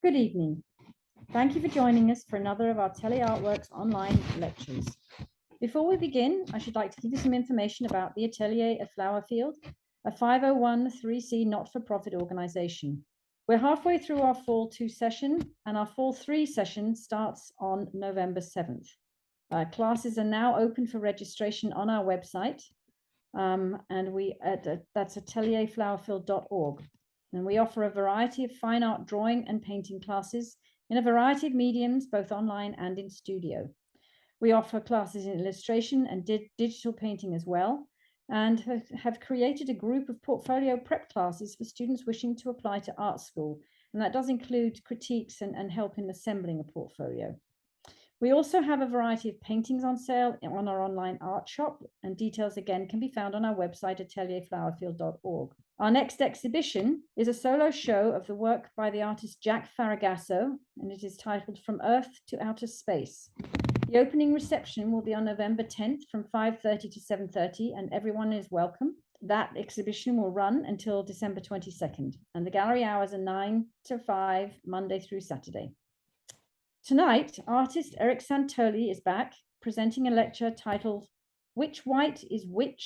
Good evening. Thank you for joining us for another of our Atelier Artworks online lectures. Before we begin, I should like to give you some information about the Atelier at Flowerfield, a 501(c)(3) not-for-profit organization. We're halfway through our Fall 2 session, and our Fall 3 session starts on November 7th. Classes are now open for registration on our website, that's atelierflowerfield.org. And we offer a variety of fine art drawing and painting classes in a variety of mediums, both online and in studio. We offer classes in illustration and digital painting as well, and have created a group of portfolio prep classes for students wishing to apply to art school. And that does include critiques and help in assembling a portfolio. We also have a variety of paintings on sale on our online art shop, and details again can be found on our website, atelierflowerfield.org. Our next exhibition is a solo show of the work by the artist Jack Faragasso, and it is titled From Earth to Outer Space. The opening reception will be on November 10th from 5:30 to 7:30, and everyone is welcome. That exhibition will run until December 22nd, and the gallery hours are 9 to 5, Monday through Saturday. Tonight, artist Eric Santoli is back, presenting a lecture titled Which White is White?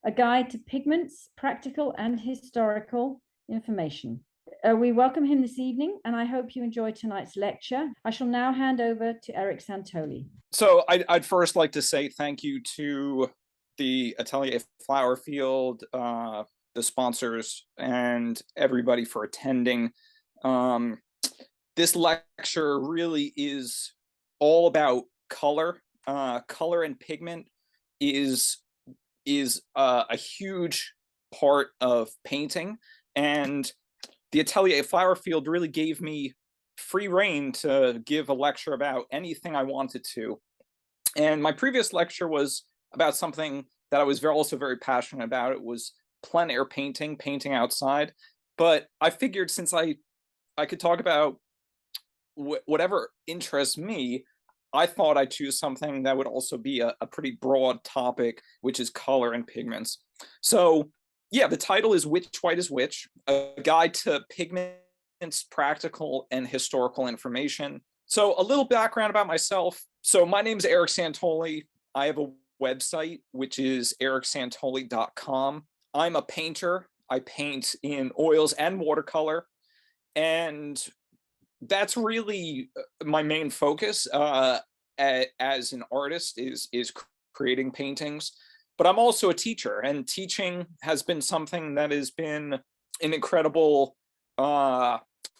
A Guide to Pigments, Practical and Historical Information. We welcome him this evening, and I hope you enjoy tonight's lecture. I shall now hand over to Eric Santoli. So I'd first like to say thank you to the Atelier Flowerfield, the sponsors, and everybody for attending. This lecture really is all about color. Color and pigment is a huge part of painting, and the Atelier Flowerfield really gave me free rein to give a lecture about anything I wanted to. And my previous lecture was about something that I was also very passionate about. It was plein air painting, painting outside. But I figured since I could talk about whatever interests me, I thought I'd choose something that would also be a pretty broad topic, which is color and pigments. So yeah, the title is Which White is Which? A Guide to Pigments, Practical and Historical Information. So a little background about myself. So my name is Eric Santoli. I have a website, which is ericsantoli.com. I'm a painter. I paint in oils and watercolor. And that's really my main focus as an artist is creating paintings. But I'm also a teacher, and teaching has been something that has been an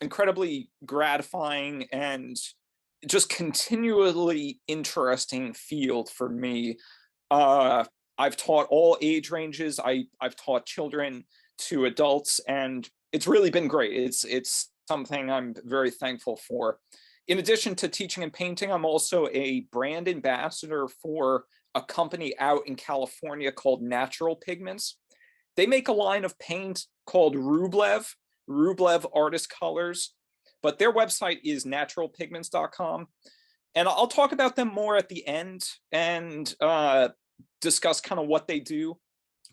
incredibly gratifying and just continually interesting field for me. I've taught all age ranges. I've taught children to adults, and it's really been great. It's something I'm very thankful for. In addition to teaching and painting, I'm also a brand ambassador for a company out in California called Natural Pigments. They make a line of paint called Rublev Artist Colors, but their website is naturalpigments.com. And I'll talk about them more at the end and discuss kind of what they do.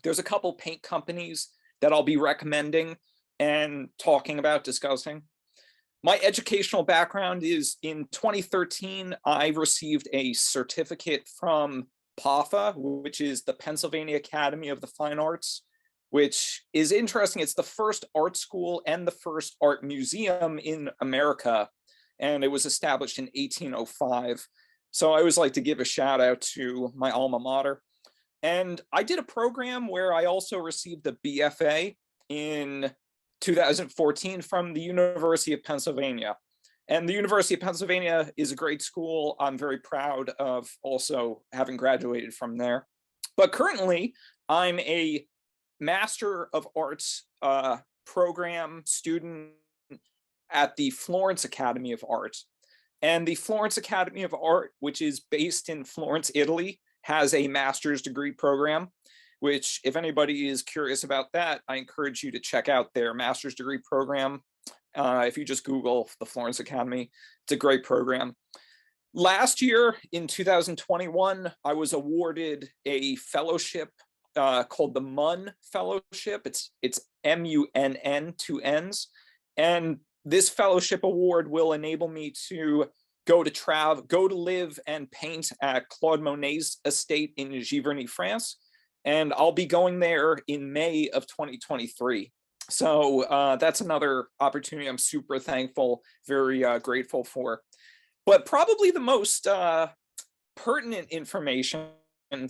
There's a couple paint companies that I'll be recommending and talking about, discussing. My educational background is in 2013, I received a certificate from PAFA, which is the Pennsylvania Academy of the Fine Arts, which is interesting. It's the first art school and the first art museum in America, and it was established in 1805. So I always like to give a shout out to my alma mater. And I did a program where I also received the BFA in 2014 from the University of Pennsylvania. And the University of Pennsylvania is a great school. I'm very proud of also having graduated from there. But currently, I'm a Master of Arts program student at the Florence Academy of Art. And the Florence Academy of Art, which is based in Florence, Italy, has a master's degree program, which if anybody is curious about that, I encourage you to check out their master's degree program. If you just Google the Florence Academy, it's a great program. Last year in 2021, I was awarded a fellowship called the MUN Fellowship. It's MUNN, 2 N's. And this fellowship award will enable me to go to live and paint at Claude Monet's estate in Giverny, France. And I'll be going there in May of 2023. So that's another opportunity I'm super thankful, very grateful for. But probably the most pertinent information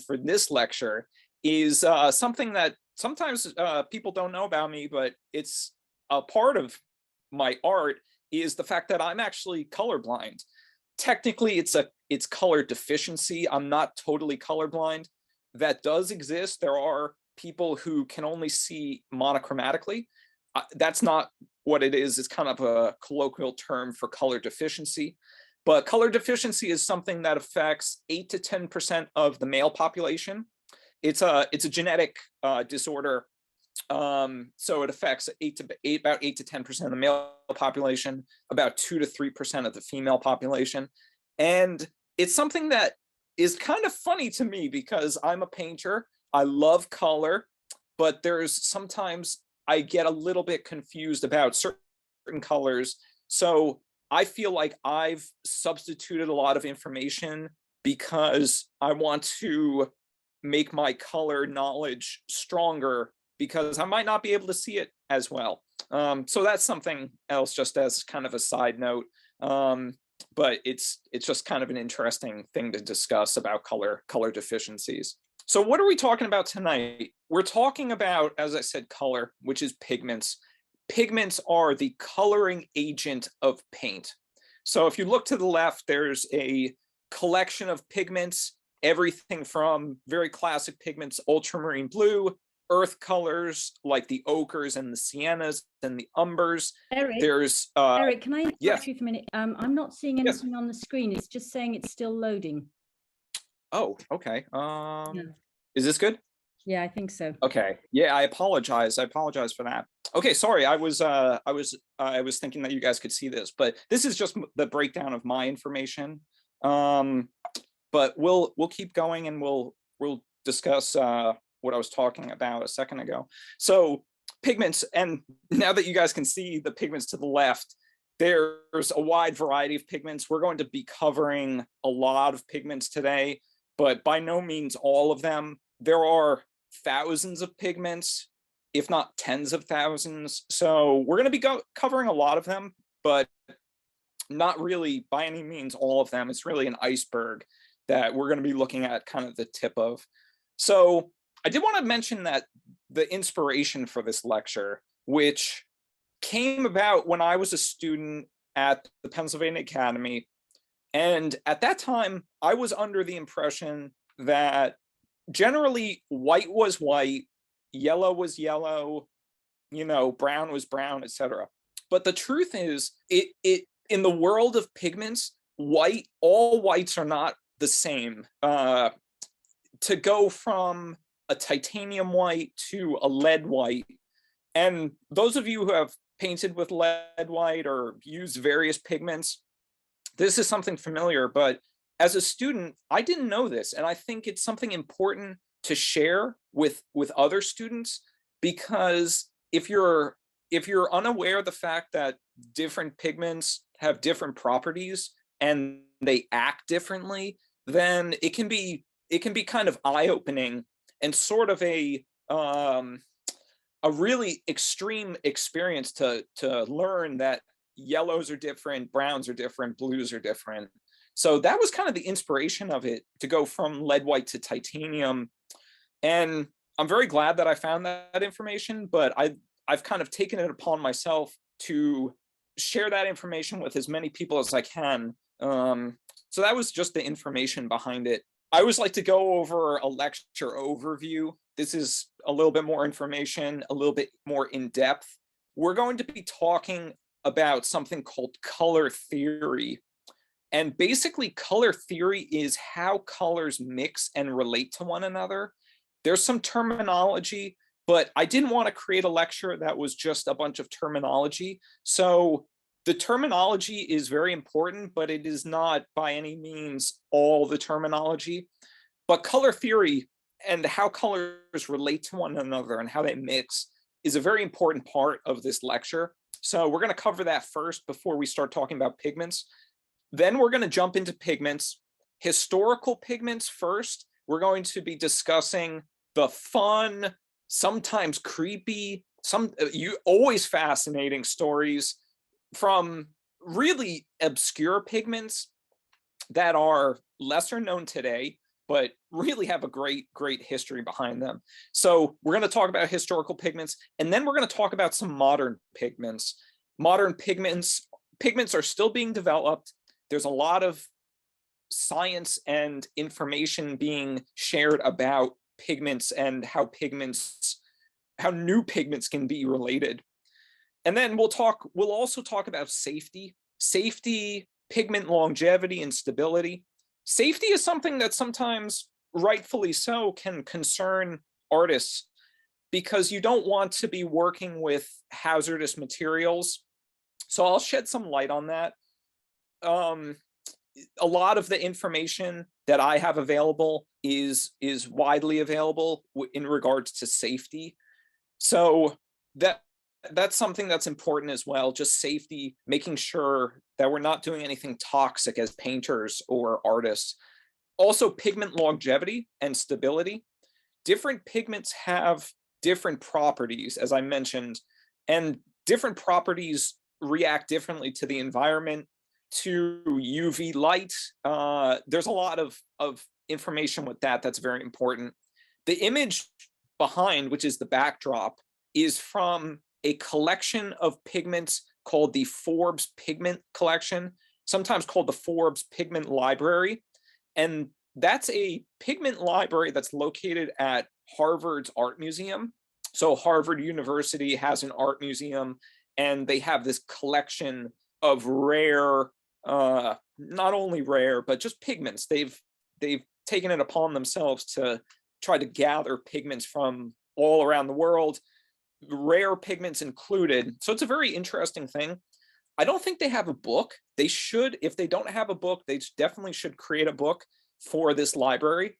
for this lecture is something that sometimes people don't know about me, but it's a part of my art, is the fact that I'm actually colorblind. Technically, it's color deficiency. I'm not totally colorblind. That does exist. There are people who can only see monochromatically. That's not what it is. It's kind of a colloquial term for color deficiency. But color deficiency is something that affects 8 to 10% of the male population. It's a genetic disorder. So it affects about 8 to 10% of the male population, about 2 to 3% of the female population. And it's something that is kind of funny to me because I'm a painter. I love color, but there's sometimes I get a little bit confused about certain colors. So I feel like I've substituted a lot of information because I want to make my color knowledge stronger, because I might not be able to see it as well. So that's something else, just as kind of a side note. But it's just kind of an interesting thing to discuss about color deficiencies. So what are we talking about tonight? We're talking about, as I said, color, which is pigments. Pigments are the coloring agent of paint. So if you look to the left, there's a collection of pigments, everything from very classic pigments, ultramarine blue, earth colors like the ochres and the siennas and the umbers. Eric, there's Eric, can I interrupt yes. you for a minute? I'm not seeing anything on the screen. It's just saying it's still loading. Oh, okay. Yeah. Is this good? Yeah, I think so. Okay. Yeah, I apologize. I apologize for that. Okay, sorry. I was thinking that you guys could see this, but this is just the breakdown of my information. But we'll keep going and we'll discuss what I was talking about a second ago. So pigments, and now that you guys can see the pigments to the left, there's a wide variety of pigments. We're going to be covering a lot of pigments today, but by no means all of them. There are thousands of pigments, if not tens of thousands. So we're going to be covering a lot of them, but not really by any means all of them. It's really an iceberg that we're going to be looking at kind of the tip of. So I did want to mention that the inspiration for this lecture, which came about when I was a student at the Pennsylvania Academy. And at that time, I was under the impression that generally white was white, yellow was yellow, brown was brown, etc. But the truth is, it in the world of pigments, all whites are not the same. To go from a titanium white to a lead white, and those of you who have painted with lead white or used various pigments, this is something familiar, but as a student, I didn't know this, and I think it's something important to share with other students, because if you're unaware of the fact that different pigments have different properties and they act differently, then it can be kind of eye-opening and sort of a really extreme experience to learn that yellows are different, browns are different, blues are different. So that was kind of the inspiration of it, to go from lead white to titanium. And I'm very glad that I found that information, but I've kind of taken it upon myself to share that information with as many people as I can. So that was just the information behind it. I always like to go over a lecture overview. This is a little bit more information, a little bit more in depth. We're going to be talking about something called color theory. And basically, color theory is how colors mix and relate to one another. There's some terminology, but I didn't want to create a lecture that was just a bunch of terminology. So the terminology is very important, but it is not by any means all the terminology. But color theory and how colors relate to one another and how they mix is a very important part of this lecture. So we're going to cover that first before we start talking about pigments. Then we're going to jump into pigments, historical pigments first. We're going to be discussing the fun, sometimes creepy, always fascinating stories from really obscure pigments that are lesser known today, but really have a great history behind them. So we're going to talk about historical pigments, and then we're going to talk about some modern pigments. Modern pigments are still being developed. There's a lot of science and information being shared about pigments and how new pigments can be related. And then we'll also talk about safety, pigment longevity and stability. Safety is something that sometimes, rightfully so, can concern artists because you don't want to be working with hazardous materials. So I'll shed some light on that. A lot of the information that I have available is widely available in regards to safety. So that's something that's important as well, just safety, making sure that we're not doing anything toxic as painters or artists. Also, pigment longevity and stability. Different pigments have different properties, as I mentioned, and different properties react differently to the environment, to UV light. There's a lot of information with that that's very important. The image behind, which is the backdrop, is from a collection of pigments called the Forbes Pigment Collection, sometimes called the Forbes Pigment Library. And that's a pigment library that's located at Harvard's Art Museum. So Harvard University has an art museum, and they have this collection of rare, not only rare, but just pigments. They've taken it upon themselves to try to gather pigments from all around the world, rare pigments included. So it's a very interesting thing. I don't think they have a book. They should. If they don't have a book, they definitely should create a book for this library.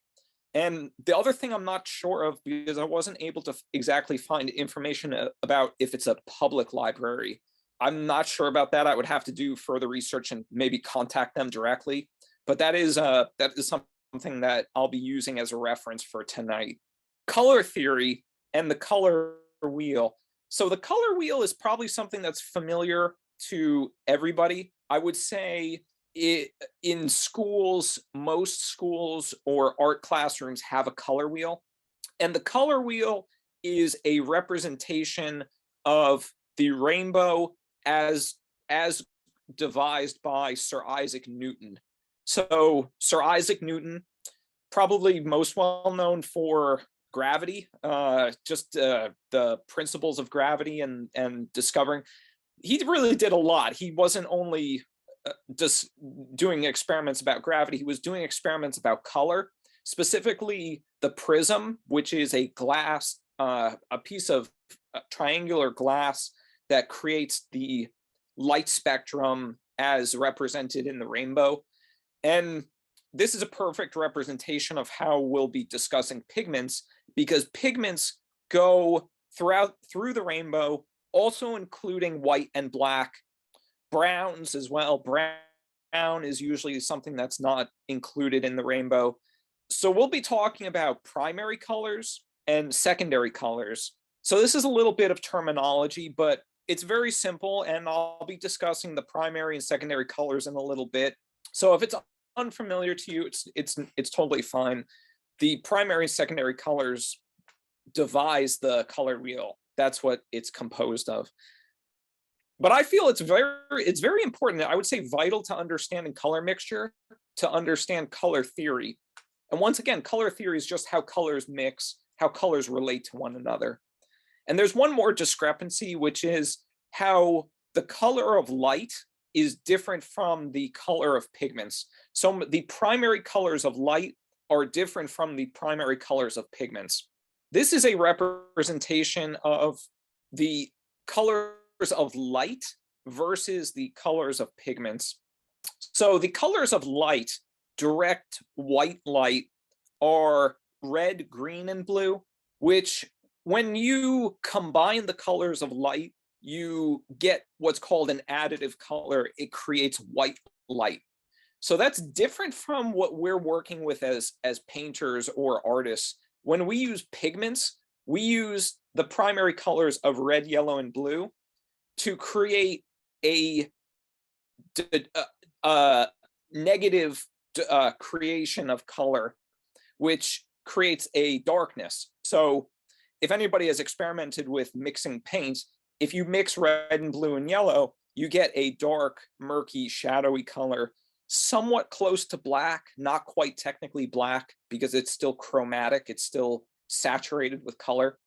And the other thing I'm not sure of, because I wasn't able to exactly find information about if it's a public library. I'm not sure about that. I would have to do further research and maybe contact them directly. But that is something that I'll be using as a reference for tonight. Color theory and the color wheel. So the color wheel is probably something that's familiar to everybody. I would say in schools, most schools or art classrooms have a color wheel. And the color wheel is a representation of the rainbow as devised by Sir Isaac Newton. So Sir Isaac Newton, probably most well known for gravity, just the principles of gravity and discovering. He really did a lot. He wasn't only just doing experiments about gravity, he was doing experiments about color, specifically the prism, which is a glass, a piece of triangular glass that creates the light spectrum as represented in the rainbow. And this is a perfect representation of how we'll be discussing pigments, because pigments go through the rainbow, also including white and black, browns as well. Brown is usually something that's not included in the rainbow. So we'll be talking about primary colors and secondary colors. So this is a little bit of terminology, but it's very simple, and I'll be discussing the primary and secondary colors in a little bit. So if it's unfamiliar to you, it's totally fine. The primary and secondary colors devise the color wheel. That's what it's composed of. But I feel it's very important. I would say vital to understanding color mixture, to understand color theory. And once again, color theory is just how colors mix, how colors relate to one another. And there's one more discrepancy, which is how the color of light is different from the color of pigments. So the primary colors of light are different from the primary colors of pigments. This is a representation of the colors of light versus the colors of pigments. So the colors of light, direct white light, are red, green, and blue, which when you combine the colors of light, you get what's called an additive color. It creates white light. So that's different from what we're working with as painters or artists. When we use pigments, we use the primary colors of red, yellow, and blue to create a negative creation of color, which creates a darkness. So if anybody has experimented with mixing paints, if you mix red and blue and yellow, you get a dark, murky, shadowy color, somewhat close to black, not quite technically black because it's still chromatic, it's still saturated with color.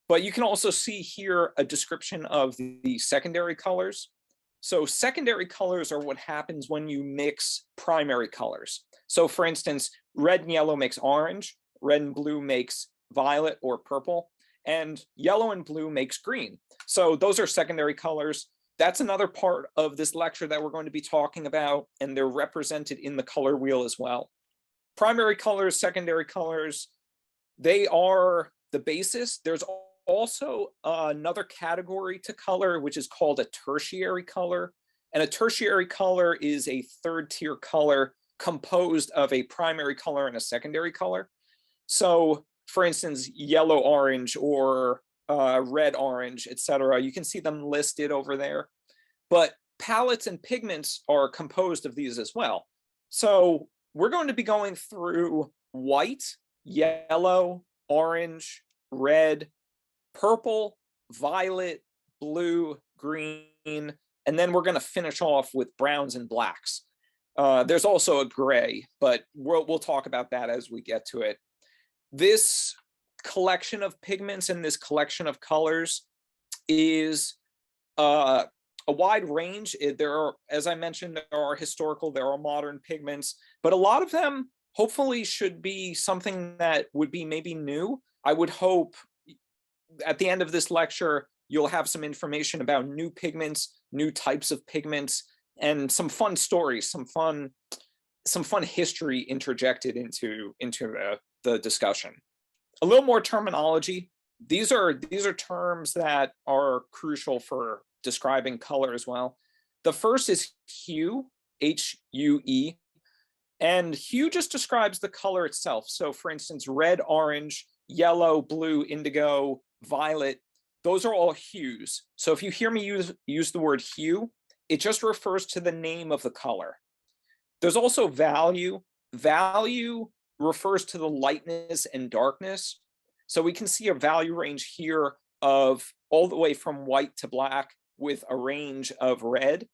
But you can also see here a description of the secondary colors. So secondary colors are what happens when you mix primary colors. So for instance, red and yellow makes orange, red and blue makes violet or purple, and yellow and blue makes green. So those are secondary colors. That's another part of this lecture that we're going to be talking about, and they're represented in the color wheel as well. Primary colors, secondary colors, they are the basis. There's also another category to color, which is called a tertiary color. And a tertiary color is a third tier color composed of a primary color and a secondary color. So for instance, yellow orange or red orange, etc. You can see them listed over there. But palettes and pigments are composed of these as well. So we're going to be going through white, yellow, orange, red, purple, violet, blue, green, and then we're going to finish off with browns and blacks. There's also a gray, but we'll talk about that as we get to it. This collection of pigments and this collection of colors is a wide range. There are, as I mentioned, there are historical, there are modern pigments, but a lot of them hopefully should be something that would be maybe new. I would hope at the end of this lecture, you'll have some information about new pigments, new types of pigments, and some fun stories, some fun history interjected into the discussion. A little more terminology. These are terms that are crucial for describing color as well. The first is hue, H-U-E, and hue just describes the color itself. So for instance, red, orange, yellow, blue, indigo, violet, those are all hues. So if you hear me use the word hue, it just refers to the name of the color. There's also value. Value refers to the lightness and darkness. So we can see a value range here of all the way from white to black with a range of red.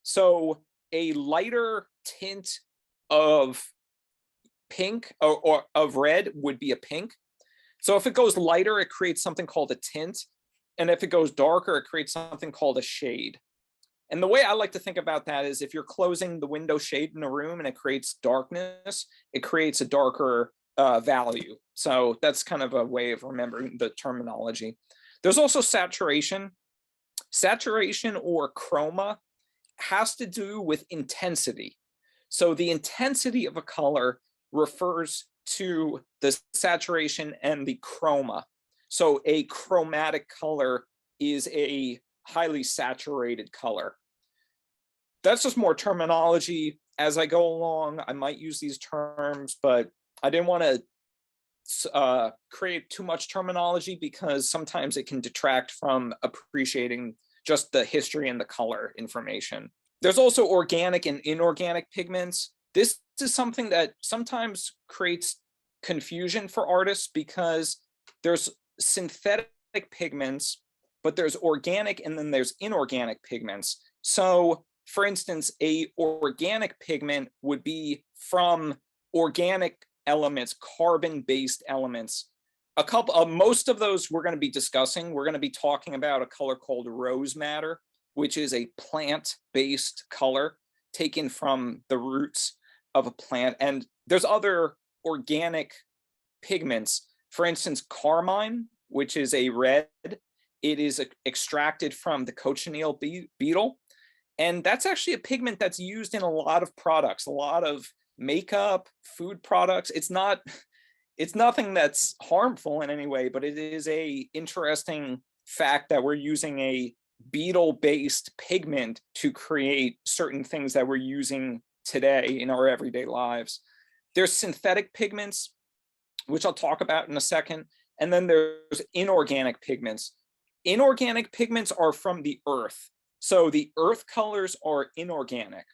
So a lighter tint of pink or of red would be a pink. So if it goes lighter, it creates something called a tint. And if it goes darker, it creates something called a shade. And the way I like to think about that is if you're closing the window shade in a room and it creates darkness, it creates a darker value. So that's kind of a way of remembering the terminology. There's also saturation. Saturation or chroma has to do with intensity. So the intensity of a color refers to the saturation and the chroma. So a chromatic color is a highly saturated color. That's just more terminology. As I go along, I might use these terms, but I didn't want to create too much terminology because sometimes it can detract from appreciating just the history and the color information. There's also organic and inorganic pigments. This is something that sometimes creates confusion for artists because there's synthetic pigments, but there's organic and then there's inorganic pigments. So for instance, a organic pigment would be from organic elements, carbon-based elements. Most of those we're going to be discussing. We're going to be talking about a color called rose madder, which is a plant-based color taken from the roots of a plant. And there's other organic pigments. For instance, carmine, which is a red, it is extracted from the cochineal beetle. And that's actually a pigment that's used in a lot of products, a lot of makeup, food products. It's not it's nothing that's harmful in any way, but it is a interesting fact that we're using a beetle-based pigment to create certain things that we're using today in our everyday lives. There's synthetic pigments, which I'll talk about in a second, and then there's inorganic pigments. Inorganic pigments are from the earth, so the earth colors are inorganic.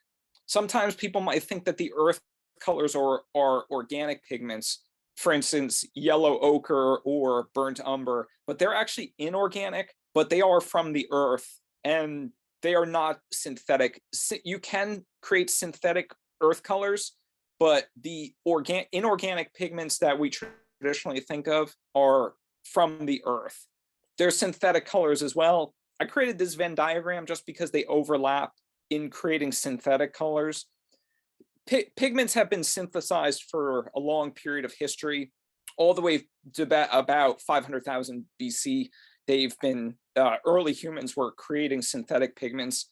Sometimes people might think that the earth colors are organic pigments, for instance, yellow ochre or burnt umber, but they're actually inorganic, but they are from the earth and they are not synthetic. You can create synthetic earth colors, but the inorganic pigments that we traditionally think of are from the earth. There's synthetic colors as well. I created this Venn diagram just because they overlap in creating synthetic colors. Pigments have been synthesized for a long period of history, all the way to about 500,000 BC. They've been, early humans were creating synthetic pigments.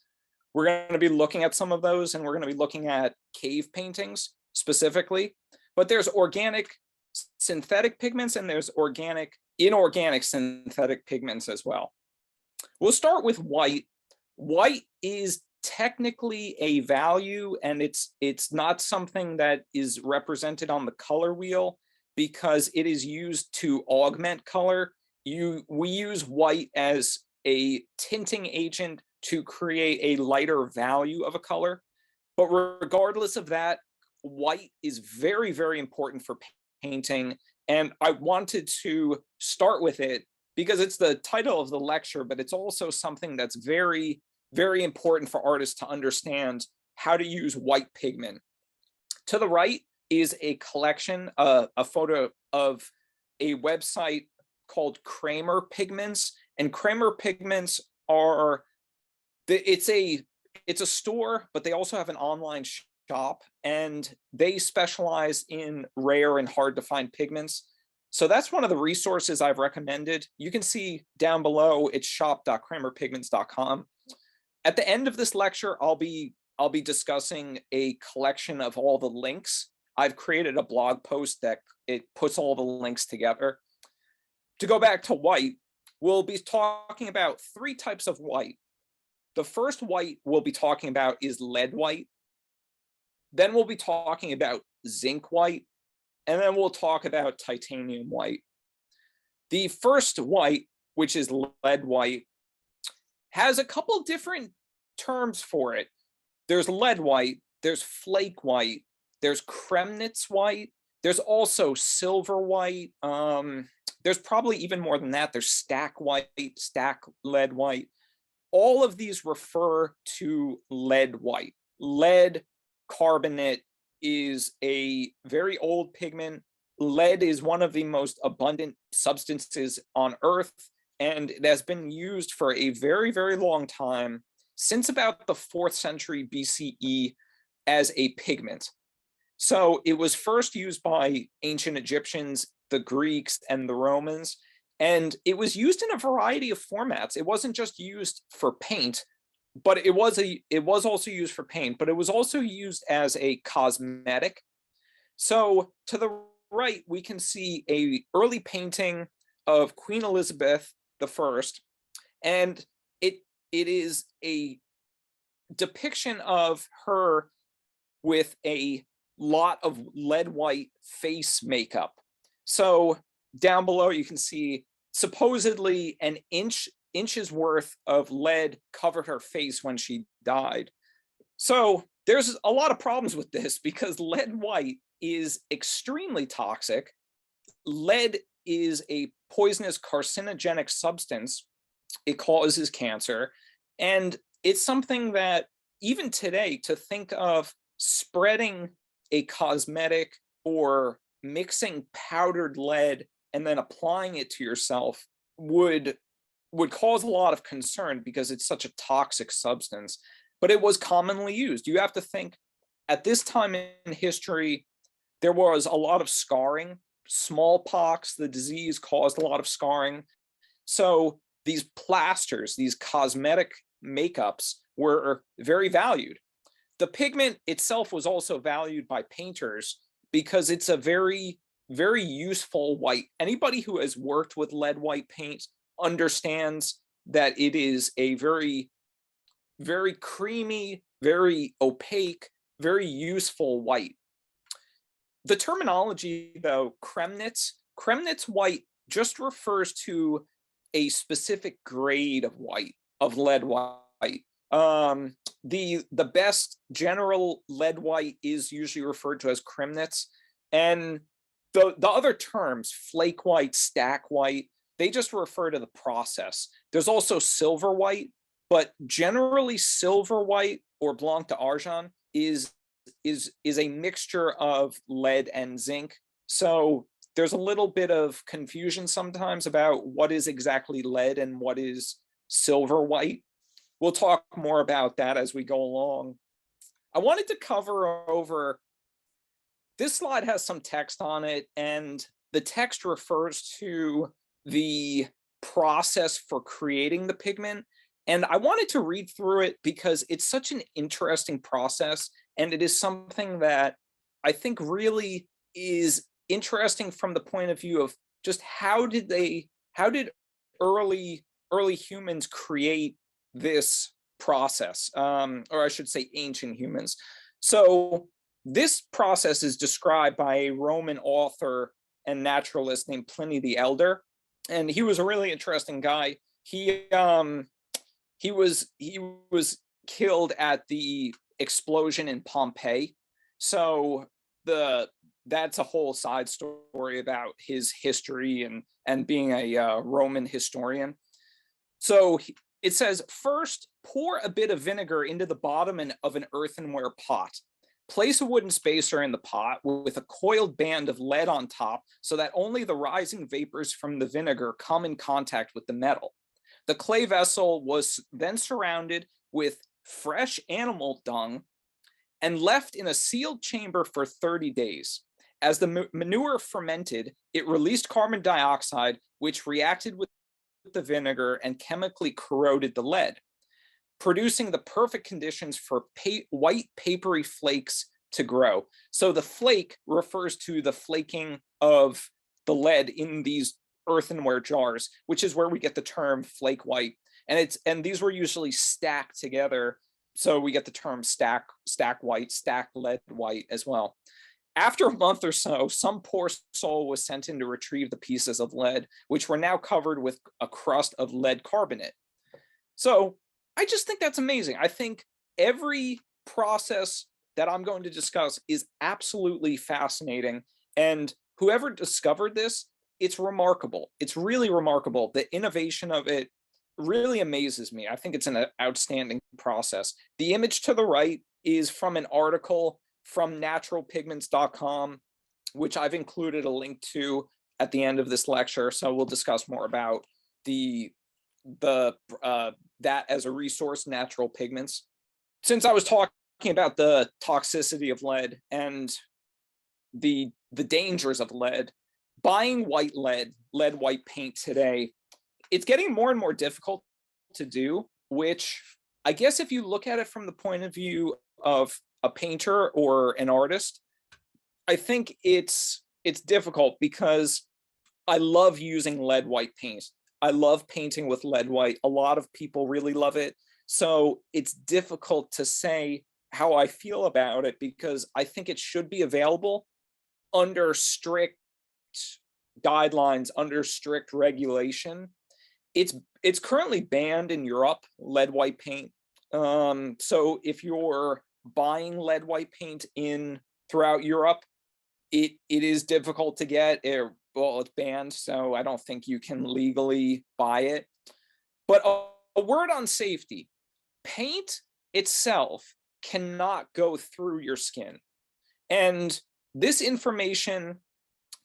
We're going to be looking at some of those, and we're going to be looking at cave paintings specifically. But there's organic synthetic pigments, and there's inorganic synthetic pigments as well. We'll start with white. White is technically a value, and it's not something that is represented on the color wheel because it is used to augment color. We use white as a tinting agent to create a lighter value of a color. But regardless of that, white is very, very important for painting. And I wanted to start with it because it's the title of the lecture, but it's also something that's very, very important for artists to understand how to use white pigment. To the right is a collection, a photo of a website called Kramer Pigments. And Kramer Pigments are, it's a store, but they also have an online shop, and they specialize in rare and hard to find pigments. So that's one of the resources I've recommended. You can see down below, it's shop.kramerpigments.com. At the end of this lecture, I'll be discussing a collection of all the links. I've created a blog post that it puts all the links together. To go back to white, we'll be talking about 3 types of white. The first white we'll be talking about is lead white. Then we'll be talking about zinc white, and then we'll talk about titanium white. The first white, which is lead white, has a couple different terms for it. There's lead white, there's flake white, there's cremnitz white, there's also silver white. There's probably even more than that. There's stack white, stack lead white. All of these refer to lead white. Lead carbonate is a very old pigment. Lead is one of the most abundant substances on Earth, and it has been used for a very, very long time, since about the 4th century BCE, as a pigment. So it was first used by ancient Egyptians, the Greeks, and the Romans, and it was used in a variety of formats. It wasn't just used for paint, but it was also used for paint, but it was also used as a cosmetic. So to the right, we can see an early painting of Queen Elizabeth I, and it is a depiction of her with a lot of lead white face makeup. So down below, you can see supposedly an inch's worth of lead covered her face when she died. So there's a lot of problems with this because lead white is extremely toxic. Lead is a poisonous carcinogenic substance. It causes cancer. And it's something that even today, to think of spreading a cosmetic or mixing powdered lead and then applying it to yourself would cause a lot of concern because it's such a toxic substance. But it was commonly used. You have to think, at this time in history, there was a lot of scarring. Smallpox, the disease, caused a lot of scarring. So these plasters, these cosmetic makeups, were very valued. The pigment itself was also valued by painters because it's a very very useful white. Anybody who has worked with lead white paint understands that it is a very, very creamy, very opaque, very useful white. The terminology, though, cremnitz white just refers to a specific grade of white, of lead white. The best general lead white is usually referred to as cremnitz, and the other terms, flake white, stack white, they just refer to the process. There's also silver white, but generally silver white or blanc d'argent is a mixture of lead and zinc. So there's a little bit of confusion sometimes about what is exactly lead and what is silver white. We'll talk more about that as we go along. I wanted to cover over, this slide has some text on it, and the text refers to the process for creating the pigment. And I wanted to read through it because it's such an interesting process, and it is something that I think really is interesting from the point of view of just how did early humans create this process, or I should say ancient humans. So this process is described by a Roman author and naturalist named Pliny the Elder, and he was a really interesting guy. He was killed at the explosion in Pompeii. So that's a whole side story about his history and being a Roman historian. So it says, first, pour a bit of vinegar into the bottom of an earthenware pot. Place a wooden spacer in the pot with a coiled band of lead on top so that only the rising vapors from the vinegar come in contact with the metal. The clay vessel was then surrounded with fresh animal dung and left in a sealed chamber for 30 days. As the manure fermented, it released carbon dioxide, which reacted with the vinegar and chemically corroded the lead, producing the perfect conditions for white papery flakes to grow. So the flake refers to the flaking of the lead in these earthenware jars, which is where we get the term flake white. And these were usually stacked together, so we get the term stack white, stack lead white as well. After a month or so, some poor soul was sent in to retrieve the pieces of lead, which were now covered with a crust of lead carbonate. So I just think that's amazing. I think every process that I'm going to discuss is absolutely fascinating. And whoever discovered this, it's remarkable. It's really remarkable. The innovation of it really amazes me. I think it's an outstanding process. The image to the right is from an article from naturalpigments.com, which I've included a link to at the end of this lecture. So we'll discuss more about that as a resource, natural pigments. Since I was talking about the toxicity of lead and the dangers of lead, buying white lead white paint today, it's getting more and more difficult to do, which I guess if you look at it from the point of view of a painter or an artist, I think it's difficult because I love using lead white paint. I love painting with lead white. A lot of people really love it. So it's difficult to say how I feel about it because I think it should be available under strict guidelines, under strict regulation. It's currently banned in Europe, lead white paint. So if you're buying lead white paint throughout Europe, it is difficult to get. Well, it's banned, so I don't think you can legally buy it. But a word on safety: paint itself cannot go through your skin, and this information,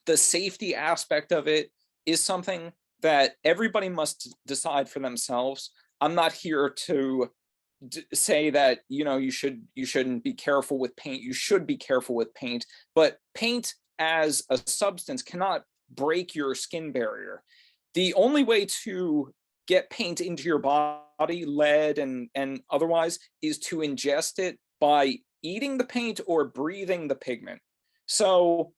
the safety aspect of it, is something that everybody must decide for themselves. I'm not here to say that you shouldn't be careful with paint. You should be careful with paint, but paint as a substance cannot break your skin barrier. The only way to get paint into your body, lead and otherwise, is to ingest it by eating the paint or breathing the pigment. So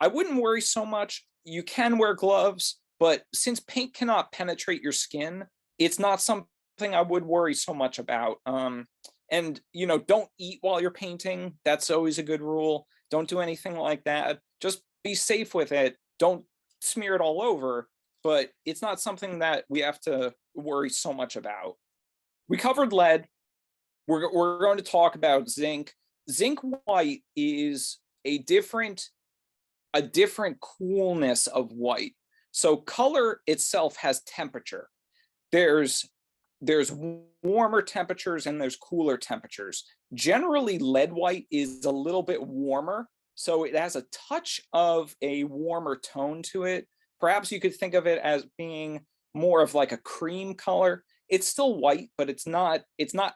I wouldn't worry so much. You can wear gloves, but since paint cannot penetrate your skin, it's not something I would worry so much about. And don't eat while you're painting. That's always a good rule. Don't do anything like that. Just be safe with it. Don't smear it all over, but it's not something that we have to worry so much about. We covered lead. We're going to talk about zinc. Zinc white is a different coolness of white. So color itself has temperature. There's warmer temperatures and there's cooler temperatures. Generally, lead white is a little bit warmer, so it has a touch of a warmer tone to it. Perhaps you could think of it as being more of like a cream color. It's still white, but it's not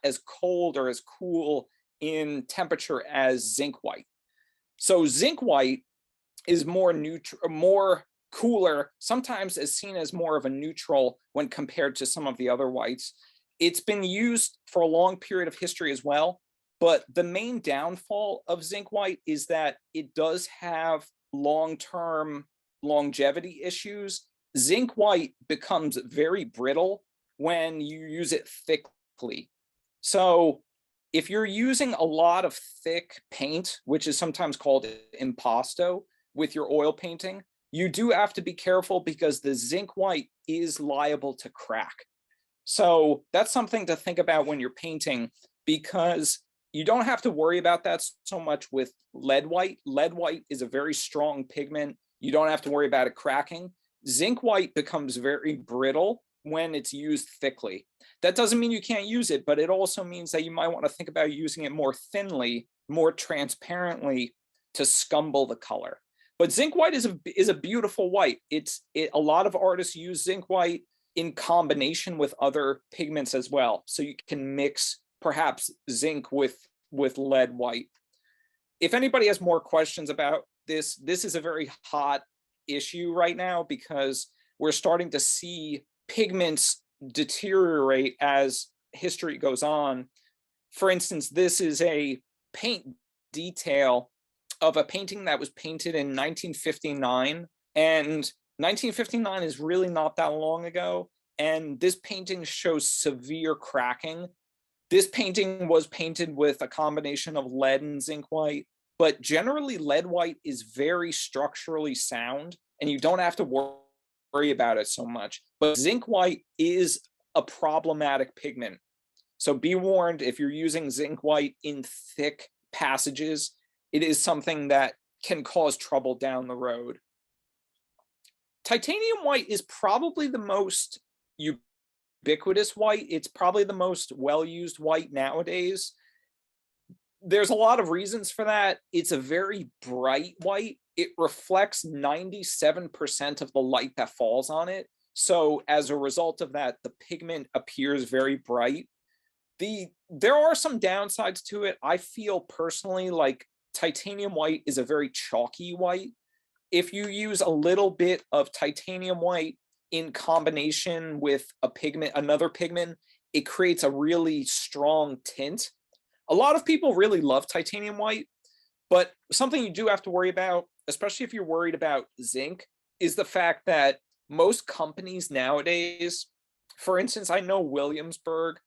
as cold or as cool in temperature as zinc white. So zinc white is more neutral, more cooler, sometimes is seen as more of a neutral when compared to some of the other whites. It's been used for a long period of history as well, but the main downfall of zinc white is that it does have long-term longevity issues. Zinc white becomes very brittle when you use it thickly. So if you're using a lot of thick paint, which is sometimes called impasto, with your oil painting, you do have to be careful because the zinc white is liable to crack. So that's something to think about when you're painting, because you don't have to worry about that so much with lead white. Lead white is a very strong pigment. You don't have to worry about it cracking. Zinc white becomes very brittle when it's used thickly. That doesn't mean you can't use it, but it also means that you might want to think about using it more thinly, more transparently to scumble the color. But zinc white is a beautiful white. A lot of artists use zinc white in combination with other pigments as well. So you can mix perhaps zinc with lead white. If anybody has more questions about this, this is a very hot issue right now because we're starting to see pigments deteriorate as history goes on. For instance, this is a paint detail of a painting that was painted in 1959, and 1959 is really not that long ago, and this painting shows severe cracking. This painting was painted with a combination of lead and zinc white, but generally lead white is very structurally sound and you don't have to worry about it so much. But zinc white is a problematic pigment. So be warned, if you're using zinc white in thick passages, it is something that can cause trouble down the road. Titanium white is probably the most ubiquitous white. It's probably the most well-used white nowadays. There's a lot of reasons for that. It's a very bright white. It reflects 97% of the light that falls on it. So as a result of that, the pigment appears very bright. There are some downsides to it. I feel personally like titanium white is a very chalky white. If you use a little bit of titanium white in combination with another pigment, it creates a really strong tint. A lot of people really love titanium white, but something you do have to worry about, especially if you're worried about zinc, is the fact that most companies nowadays, for instance, I know Williamsburg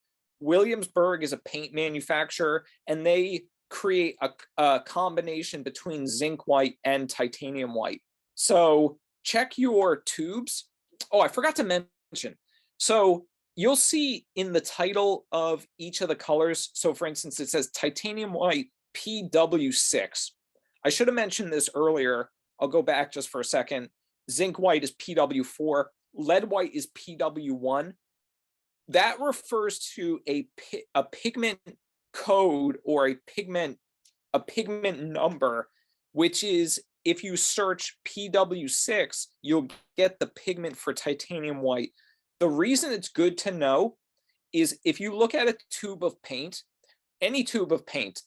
is a paint manufacturer, and they create a combination between zinc white and titanium white. So check your tubes. Oh, I forgot to mention. So you'll see in the title of each of the colors. So for instance, it says titanium white PW6. I should have mentioned this earlier. I'll go back just for a second. Zinc white is PW4. Lead white is PW1. That refers to a pigment code or a pigment number, which is, if you search PW6, you'll get the pigment for titanium white. The reason it's good to know is if you look at a tube of paint, any tube of paint,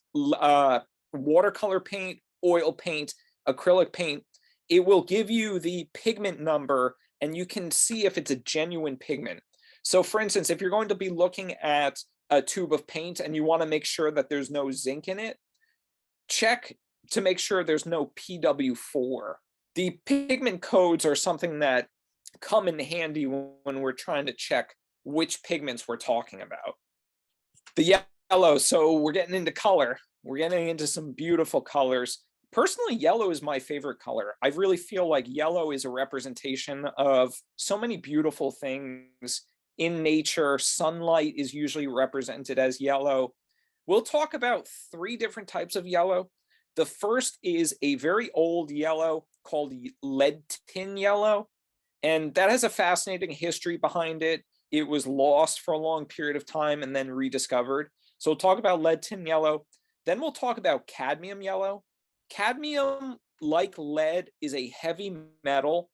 watercolor paint, oil paint, acrylic paint, it will give you the pigment number and you can see if it's a genuine pigment. So for instance, if you're going to be looking at a tube of paint and you want to make sure that there's no zinc in it, check to make sure there's no PW4. The pigment codes are something that come in handy when we're trying to check which pigments we're talking about. The yellow, so we're getting into color. We're getting into some beautiful colors. Personally, yellow is my favorite color. I really feel like yellow is a representation of so many beautiful things in nature. Sunlight is usually represented as yellow. We'll talk about 3 different types of yellow. The first is a very old yellow called lead tin yellow, and that has a fascinating history behind it. It was lost for a long period of time and then rediscovered. So we'll talk about lead tin yellow. Then we'll talk about cadmium yellow. Cadmium, like lead, is a heavy metal,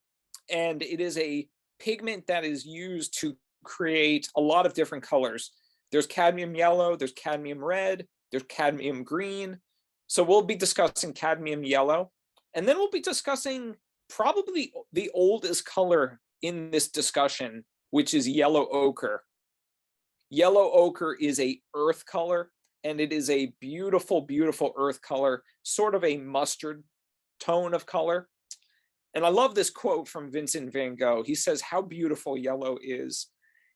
and it is a pigment that is used to create a lot of different colors. There's cadmium yellow, there's cadmium red, there's cadmium green. So we'll be discussing cadmium yellow. And then we'll be discussing probably the oldest color in this discussion, which is yellow ochre. Yellow ochre is a earth color, and it is a beautiful, beautiful earth color, sort of a mustard tone of color. And I love this quote from Vincent van Gogh. He says, "How beautiful yellow is."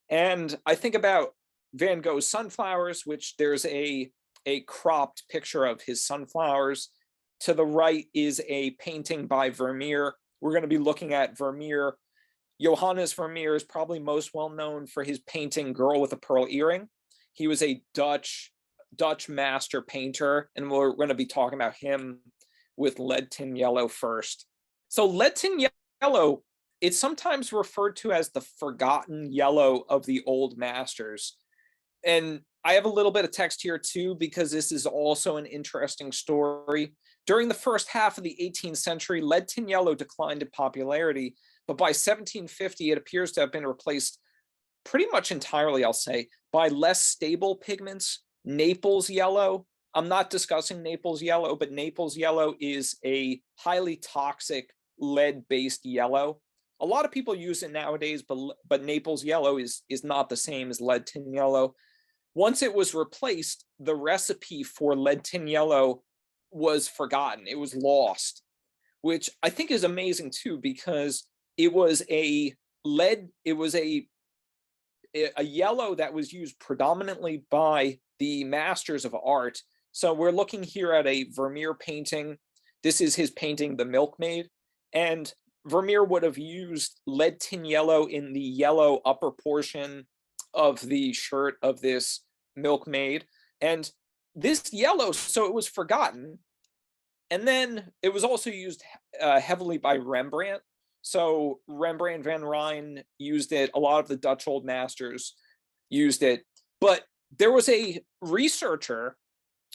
And I think about Van Gogh's sunflowers, which there's a cropped picture of his sunflowers. To the right is a painting by Vermeer. We're going to be looking at Vermeer. Johannes Vermeer is probably most well known for his painting Girl with a Pearl Earring. He was a Dutch master painter, and we're going to be talking about him with lead tin yellow first. So lead tin yellow, it's sometimes referred to as the forgotten yellow of the old masters. And I have a little bit of text here too, because this is also an interesting story. During the first half of the 18th century, lead tin yellow declined in popularity, but by 1750, it appears to have been replaced pretty much entirely, I'll say, by less stable pigments. Naples yellow, I'm not discussing Naples yellow, but Naples yellow is a highly toxic lead-based yellow. A lot of people use it nowadays, but Naples yellow is not the same as lead tin yellow. Once it was replaced, the recipe for lead tin yellow was forgotten. It was lost, which I think is amazing too, because it was a yellow that was used predominantly by the masters of art. So we're looking here at a Vermeer painting. This is his painting, The Milkmaid. And Vermeer would have used lead tin yellow in the yellow upper portion of the shirt of this milkmaid. And this yellow, so it was forgotten. And then it was also used heavily by Rembrandt. So Rembrandt van Rijn used it. A lot of the Dutch old masters used it. But there was a researcher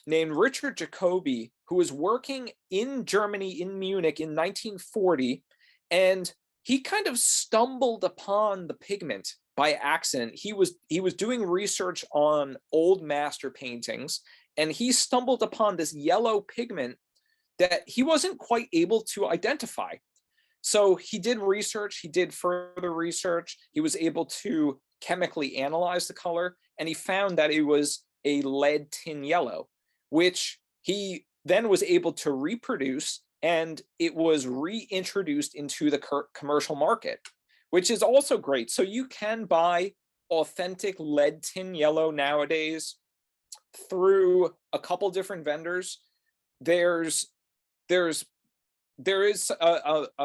named Richard Jacobi who was working in Germany, in Munich in 1940, and he kind of stumbled upon the pigment by accident. He was doing research on old master paintings, and he stumbled upon this yellow pigment that he wasn't quite able to identify. So he did research, he did further research, he was able to chemically analyze the color, and he found that it was a lead tin yellow, which he then was able to reproduce, and it was reintroduced into the commercial market, which is also great. So you can buy authentic lead tin yellow nowadays through a couple different vendors. There is a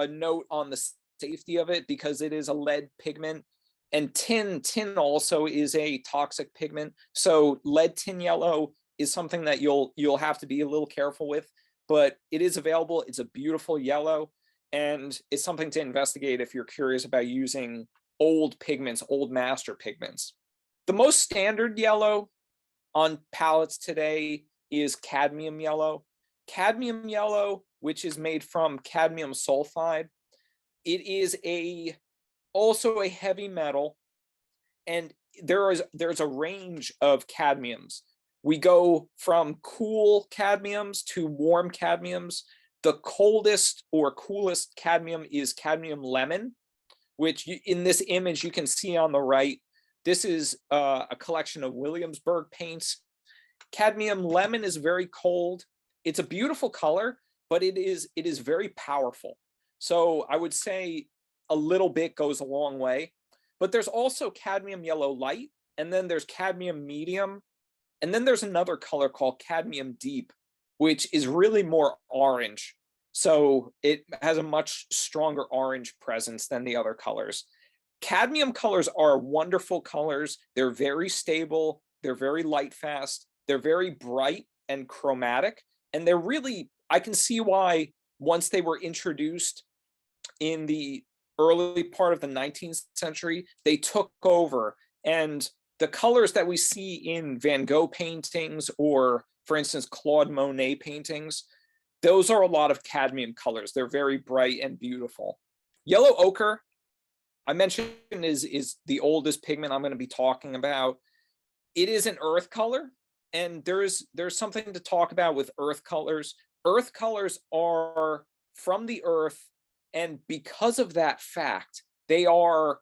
note on the safety of it because it is a lead pigment, and tin also is a toxic pigment. So lead tin yellow is something that you'll have to be a little careful with, but it is available. It's a beautiful yellow, and it's something to investigate if you're curious about using old pigments, old master pigments. The most standard yellow on palettes today is cadmium yellow. Cadmium yellow, which is made from cadmium sulfide, it is also a heavy metal, and there's a range of cadmiums. We go from cool cadmiums to warm cadmiums. The coldest or coolest cadmium is cadmium lemon, which in this image you can see on the right. This is a collection of Williamsburg paints. Cadmium lemon is very cold. It's a beautiful color, but it is very powerful. So I would say a little bit goes a long way. But there's also cadmium yellow light, and then there's cadmium medium, and then there's another color called cadmium deep, which is really more orange. So it has a much stronger orange presence than the other colors. Cadmium colors are wonderful colors. They're very stable. They're very light fast. They're very bright and chromatic. And they're really, I can see why once they were introduced in the early part of the 19th century, they took over. And the colors that we see in Van Gogh paintings or, for instance, Claude Monet paintings, those are a lot of cadmium colors. They're very bright and beautiful. Yellow ochre, I mentioned, is the oldest pigment I'm going to be talking about. It is an earth color, and there's something to talk about with earth colors. Earth colors are from the earth, and because of that fact, they offer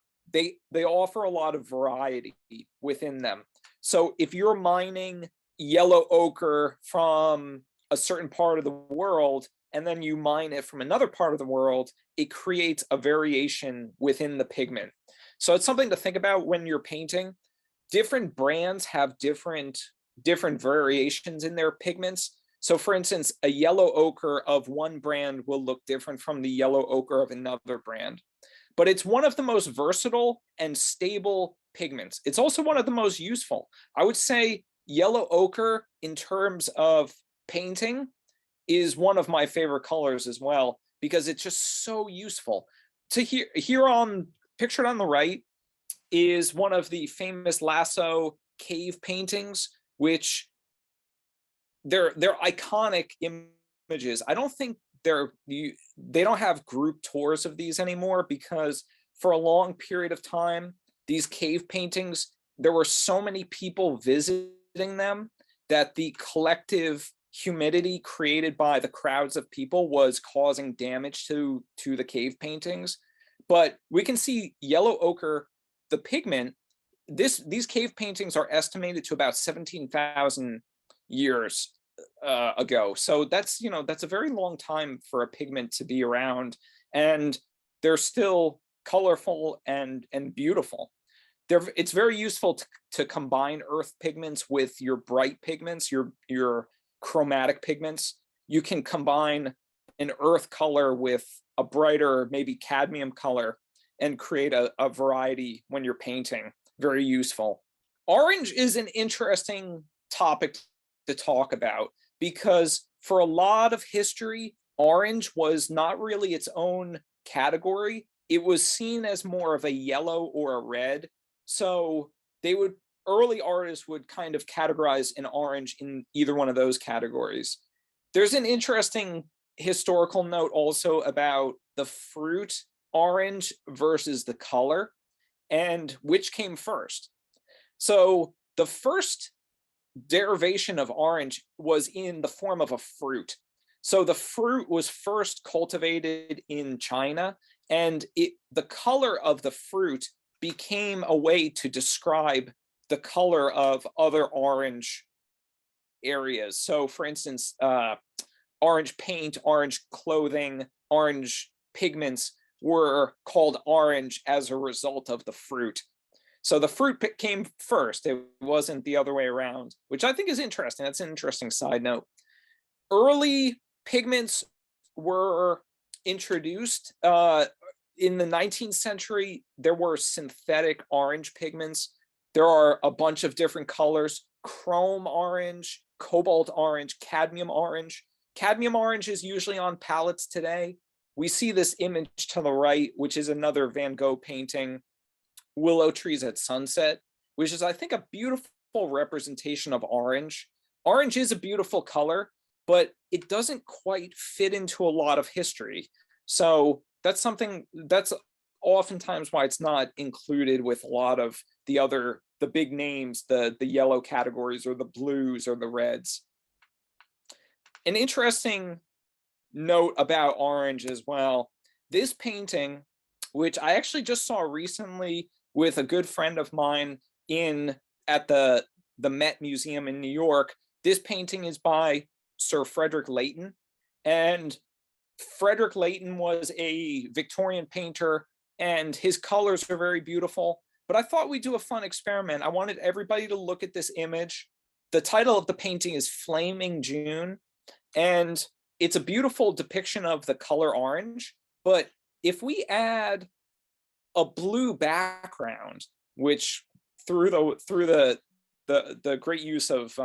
a lot of variety within them. So if you're mining yellow ochre from a certain part of the world, and then you mine it from another part of the world, it creates a variation within the pigment. So it's something to think about when you're painting. Different brands have different variations in their pigments. So for instance, a yellow ochre of one brand will look different from the yellow ochre of another brand. But it's one of the most versatile and stable pigments. It's also one of the most useful. I would say yellow ochre, in terms of painting, is one of my favorite colors as well, because it's just so useful. Here on pictured on the right is one of the famous Lasso cave paintings, which they're iconic images. I don't think they don't have group tours of these anymore, because for a long period of time, these cave paintings, there were so many people visiting them that the collective humidity created by the crowds of people was causing damage to the cave paintings. But we can see yellow ochre, the pigment, these cave paintings are estimated to about 17,000 years ago. So that's a very long time for a pigment to be around, and they're still colorful and beautiful. It's very useful to combine earth pigments with your bright pigments, your chromatic pigments. You can combine an earth color with a brighter, maybe cadmium color, and create a variety when you're painting. Very useful. Orange is an interesting topic to talk about, because for a lot of history, orange was not really its own category. It was seen as more of a yellow or a red. So early artists would kind of categorize an orange in either one of those categories. There's an interesting historical note also about the fruit orange versus the color, and which came first. So the first derivation of orange was in the form of a fruit. So the fruit was first cultivated in China, and the color of the fruit became a way to describe the color of other orange areas. So for instance, orange paint, orange clothing, orange pigments were called orange as a result of the fruit. So the fruit came first. It wasn't the other way around, which I think is interesting. That's an interesting side note. Early pigments were introduced. In the 19th century, there were synthetic orange pigments. There are a bunch of different colors: chrome orange, cobalt orange, cadmium orange. Cadmium orange is usually on palettes today. We see this image to the right, which is another Van Gogh painting, Willow Trees at Sunset, which is, I think, a beautiful representation of orange. Orange is a beautiful color, but it doesn't quite fit into a lot of history. So that's something that's oftentimes why it's not included with a lot of the big names, the yellow categories or the blues or the reds. An interesting note about orange as well. This painting, which I actually just saw recently with a good friend of mine at the Met Museum in New York. This painting is by Sir Frederick Leighton, and Frederick Leighton was a Victorian painter, and his colors are very beautiful. But I thought we'd do a fun experiment. I wanted everybody to look at this image. The title of the painting is Flaming June, and it's a beautiful depiction of the color orange. But if we add a blue background, which through the great use of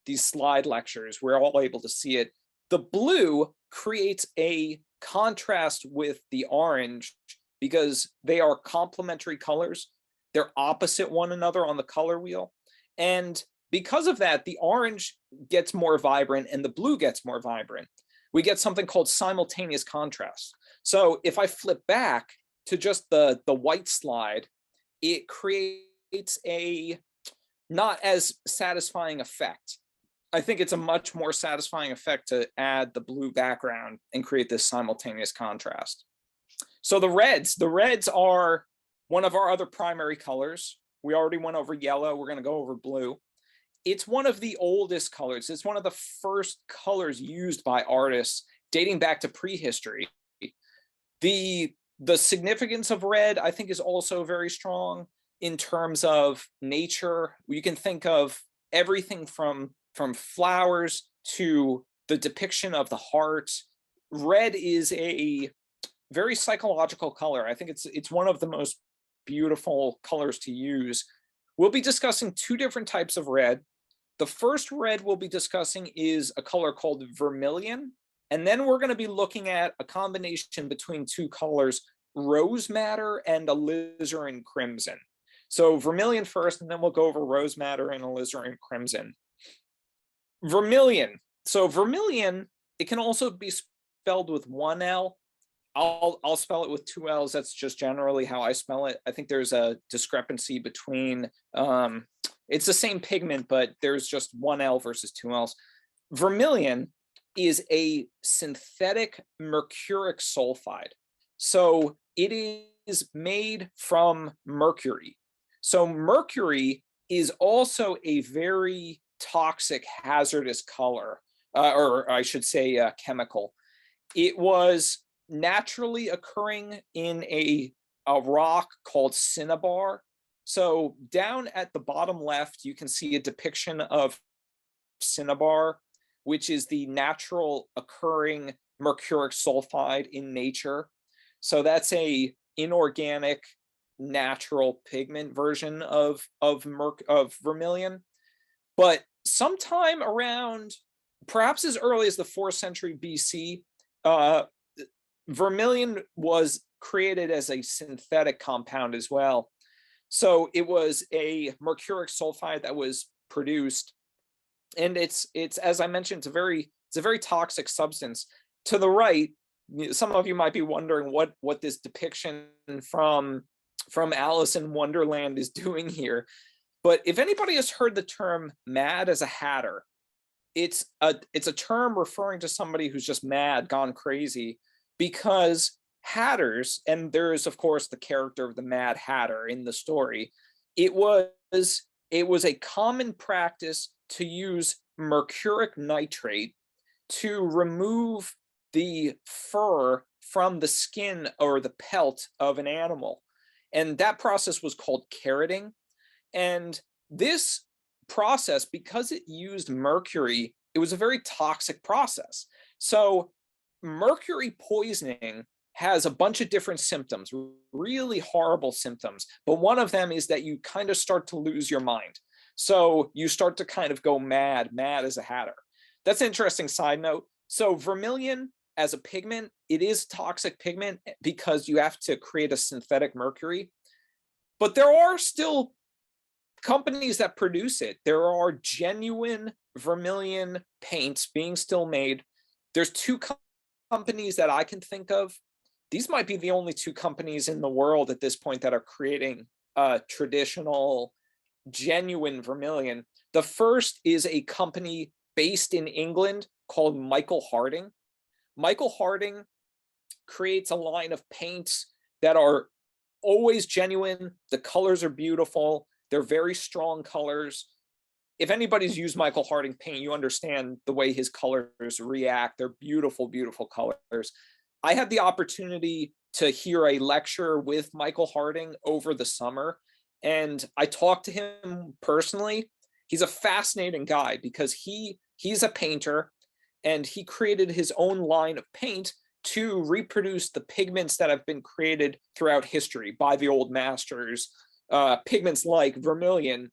these slide lectures, we're all able to see it. The blue creates a contrast with the orange because they are complementary colors. They're opposite one another on the color wheel. And because of that, the orange gets more vibrant and the blue gets more vibrant. We get something called simultaneous contrast. So if I flip back to just the white slide, it creates a not as satisfying effect. I think it's a much more satisfying effect to add the blue background and create this simultaneous contrast. So the reds are one of our other primary colors. We already went over yellow. We're going to go over blue. It's one of the oldest colors. It's one of the first colors used by artists dating back to prehistory. The significance of red, I think, is also very strong in terms of nature. You can think of everything from flowers to the depiction of the heart. Red is a very psychological color. I think it's one of the most beautiful colors to use. We'll be discussing two different types of red. The first red we'll be discussing is a color called Vermillion. And then we're going to be looking at a combination between two colors, rose madder and alizarin crimson. So Vermillion first, and then we'll go over rose madder and alizarin crimson. Vermillion. So Vermillion, it can also be spelled with one L. I'll spell it with two L's. That's just generally how I spell it. I think there's a discrepancy between, it's the same pigment, but there's just one L versus two L's. Vermillion is a synthetic mercuric sulfide. So it is made from mercury. So mercury is also a very toxic, hazardous color, or I should say chemical. It was naturally occurring in a rock called cinnabar. So down at the bottom left, you can see a depiction of cinnabar, which is the natural occurring mercuric sulfide in nature. So that's a inorganic natural pigment version of vermilion. But sometime around, perhaps as early as the 4th century BC, vermilion was created as a synthetic compound as well. So it was a mercuric sulfide that was produced, and it's as I mentioned, it's a very toxic substance. To the right, some of you might be wondering what this depiction from Alice in Wonderland is doing here. But if anybody has heard the term mad as a hatter, it's a term referring to somebody who's just mad, gone crazy, because hatters, and there is of course the character of the Mad Hatter in the story, it was a common practice to use mercuric nitrate to remove the fur from the skin or the pelt of an animal. And that process was called carroting. And this process, because it used mercury, it was a very toxic process. So mercury poisoning has a bunch of different symptoms, really horrible symptoms. But one of them is that you kind of start to lose your mind. So you start to kind of go mad as a hatter. That's an interesting side note. So vermilion as a pigment, it is toxic pigment because you have to create a synthetic mercury. But there are still companies that produce it. There are genuine vermilion paints being still made. There's two companies that I can think of. These might be the only two companies in the world at this point that are creating traditional, genuine vermilion. The first is a company based in England called Michael Harding. Michael Harding creates a line of paints that are always genuine. The colors are beautiful. They're very strong colors. if anybody's used Michael Harding paint, you understand the way his colors react. They're beautiful, beautiful colors. I had the opportunity to hear a lecture with Michael Harding over the summer, and I talked to him personally. He's a fascinating guy because he's a painter, and he created his own line of paint to reproduce the pigments that have been created throughout history by the old masters, pigments like Vermillion,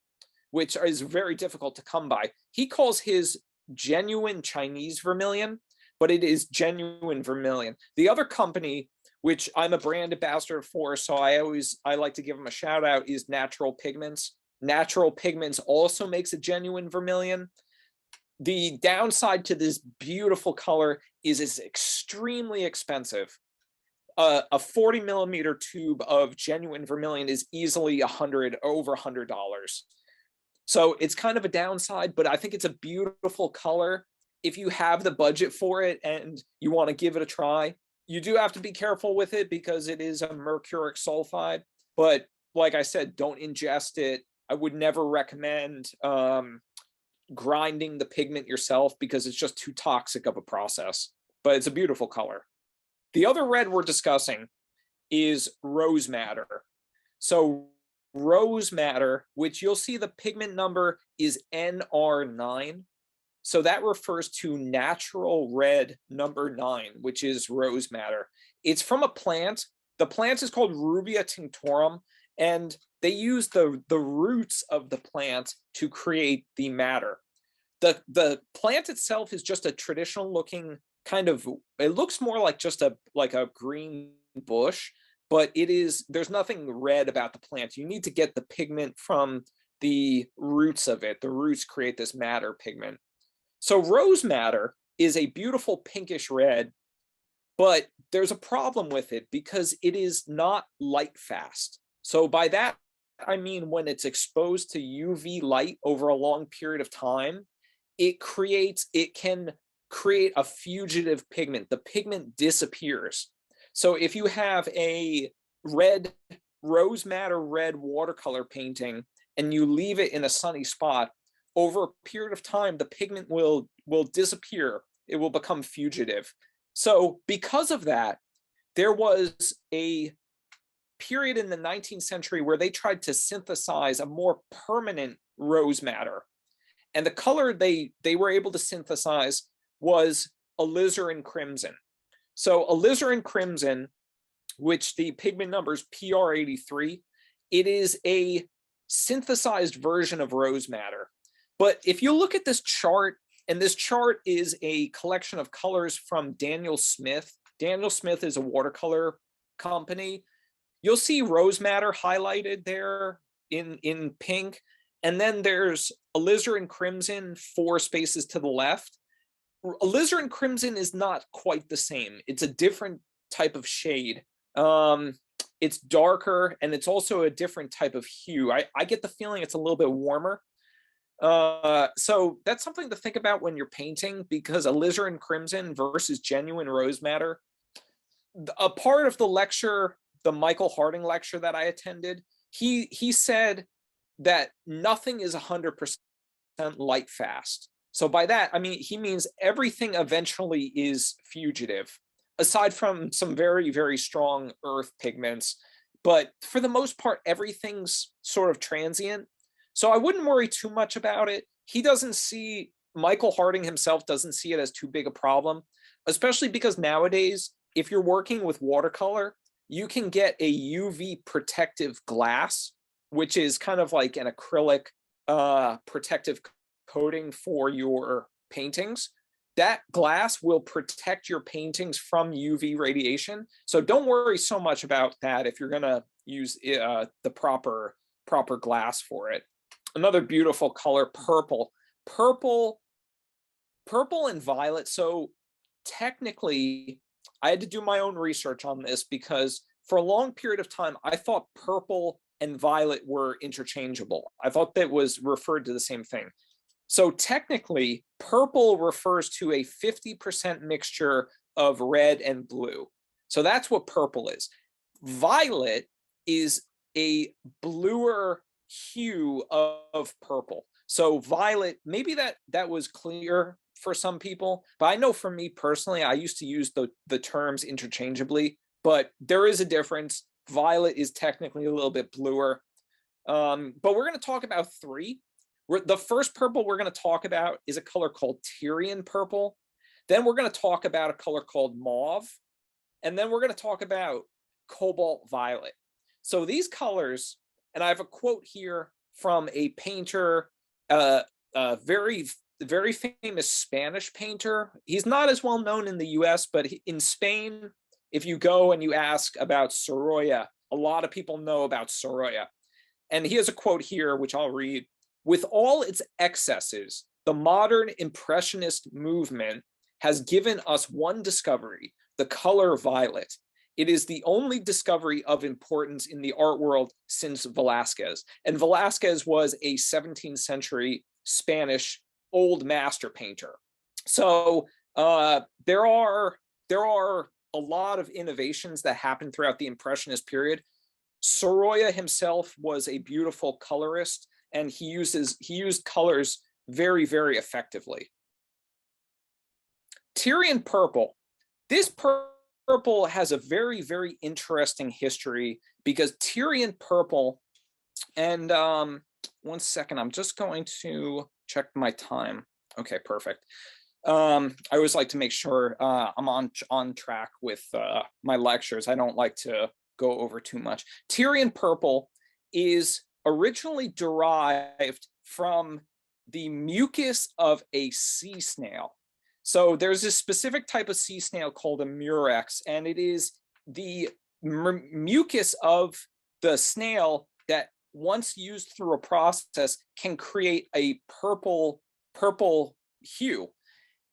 which is very difficult to come by. He calls his genuine Chinese Vermillion, but it is genuine Vermillion. The other company, which I'm a brand ambassador for, so I like to give them a shout out, is Natural Pigments. Natural Pigments also makes a genuine Vermillion. The downside to this beautiful color is it's extremely expensive. A 40 millimeter tube of genuine Vermillion is easily over $100. So it's kind of a downside, but I think it's a beautiful color. If you have the budget for it and you want to give it a try, you do have to be careful with it because it is a mercuric sulfide. But like I said, don't ingest it. I would never recommend grinding the pigment yourself because it's just too toxic of a process. But it's a beautiful color. The other red we're discussing is rose madder. So rose madder, which you'll see the pigment number is NR9. So that refers to natural red number 9, which is rose madder. It's from a plant. The plant is called Rubia tinctorum, and they use the roots of the plant to create the madder. The plant itself is just a traditional looking kind of, it looks more like just a green bush, but there's nothing red about the plant. You need to get the pigment from the roots of it. The roots create this madder pigment. So rose madder is a beautiful pinkish red, but there's a problem with it because it is not light fast. So by that, I mean when it's exposed to UV light over a long period of time, it can create a fugitive pigment. The pigment disappears. So if you have a rose madder red watercolor painting and you leave it in a sunny spot, over a period of time, the pigment will disappear. It will become fugitive. So because of that, there was a period in the 19th century where they tried to synthesize a more permanent rose madder. And the color they were able to synthesize was alizarin crimson. So alizarin crimson, which the pigment number is PR83, it is a synthesized version of rose madder. But if you look at this chart, and this chart is a collection of colors from Daniel Smith. Daniel Smith is a watercolor company. You'll see rose madder highlighted there in pink. And then there's alizarin crimson 4 spaces to the left. Alizarin crimson is not quite the same. It's a different type of shade. It's darker, and it's also a different type of hue. I get the feeling it's a little bit warmer. So that's something to think about when you're painting, because alizarin crimson versus genuine rose madder. A part of the lecture, the Michael Harding lecture that I attended, he said that nothing is 100% light fast. So by that, I mean, he means everything eventually is fugitive, aside from some very, very strong earth pigments. But for the most part, everything's sort of transient. So I wouldn't worry too much about it. Michael Harding himself doesn't see it as too big a problem, especially because nowadays, if you're working with watercolor, you can get a UV protective glass, which is kind of like an acrylic protective coating for your paintings. That glass will protect your paintings from UV radiation. So don't worry so much about that if you're going to use the proper glass for it. Another beautiful color, purple. Purple and violet. So technically, I had to do my own research on this because for a long period of time, I thought purple and violet were interchangeable. I thought that was referred to the same thing. So technically, purple refers to a 50% mixture of red and blue. So that's what purple is. Violet is a bluer hue of purple. So violet, maybe that was clear for some people, but I know for me personally, I used to use the terms interchangeably, but there is a difference. Violet is technically a little bit bluer. But we're going to talk about three. The first purple we're going to talk about is a color called Tyrian Purple. Then we're going to talk about a color called Mauve. And then we're going to talk about Cobalt Violet. So these colors, and I have a quote here from a painter, a very famous Spanish painter. He's not as well known in the US, but in Spain, if you go and you ask about Sorolla, a lot of people know about Sorolla. And he has a quote here, which I'll read. With all its excesses, the modern Impressionist movement has given us one discovery, the color violet. It is the only discovery of importance in the art world since Velázquez. And Velázquez was a 17th century Spanish old master painter. So there are a lot of innovations that happened throughout the Impressionist period. Sorolla himself was a beautiful colorist, and he used colors very, very effectively. Tyrian Purple. This purple has a very, very interesting history because Tyrian Purple, and 1 second, I'm just going to check my time. Okay, perfect. I always like to make sure I'm on track with my lectures. I don't like to go over too much. Tyrian Purple is originally derived from the mucus of a sea snail. So there's a specific type of sea snail called a murex, and it is the mucus of the snail that, once used through a process, can create a purple hue.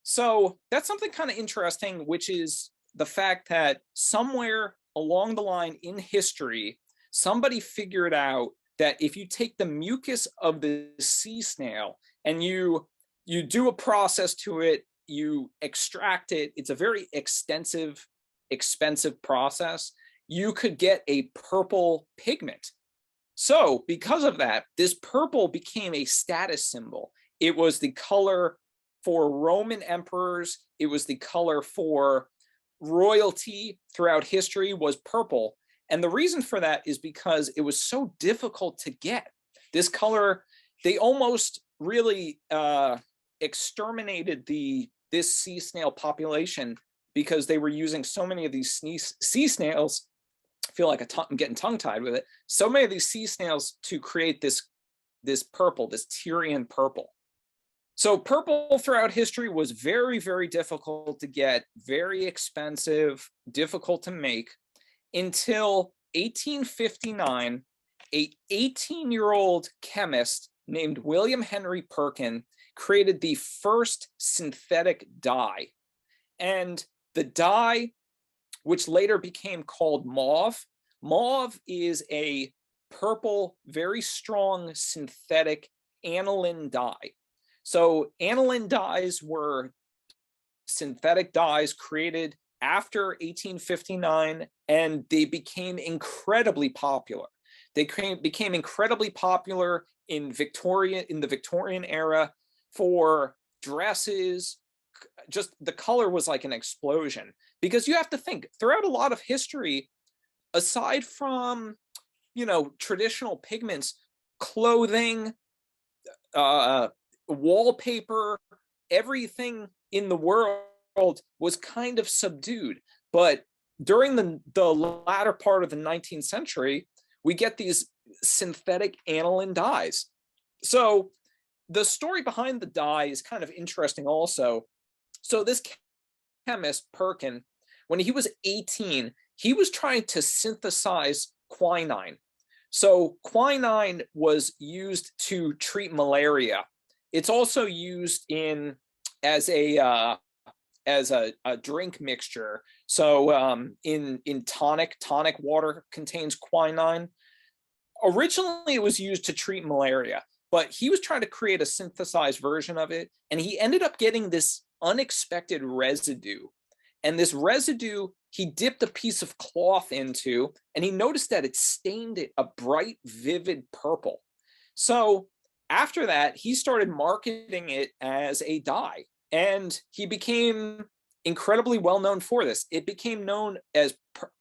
So that's something kind of interesting, which is the fact that somewhere along the line in history, somebody figured out that if you take the mucus of the sea snail and you do a process to it, you extract it, it's a very extensive, expensive process, you could get a purple pigment. So because of that, this purple became a status symbol. It was the color for Roman emperors. It was the color for royalty throughout history, was purple. And the reason for that is because it was so difficult to get. This color, they almost really exterminated this sea snail population because they were using so many of these sea snails. I feel like I'm getting tongue-tied with it. So many of these sea snails to create this purple, this Tyrian purple. So purple throughout history was very, very difficult to get, very expensive, difficult to make, until 1859, a 18-year-old chemist named William Henry Perkin created the first synthetic dye. And the dye, which later became called mauve, mauve is a purple, very strong synthetic aniline dye. So aniline dyes were synthetic dyes created after 1859, and they became incredibly popular. They became incredibly popular in the Victorian era for dresses. Just the color was like an explosion, because you have to think, throughout a lot of history, aside from, traditional pigments, clothing, wallpaper, everything in the world was kind of subdued. But during the latter part of the 19th century, we get these synthetic aniline dyes. So the story behind the dye is kind of interesting also. So this chemist, Perkin, when he was 18, he was trying to synthesize quinine. So quinine was used to treat malaria. It's also used as a drink mixture. So in tonic water contains quinine. Originally, it was used to treat malaria, but he was trying to create a synthesized version of it, and he ended up getting this unexpected residue. And this residue, he dipped a piece of cloth into, and he noticed that it stained it a bright, vivid purple. So After that, he started marketing it as a dye, and he became incredibly well known for this. It became known as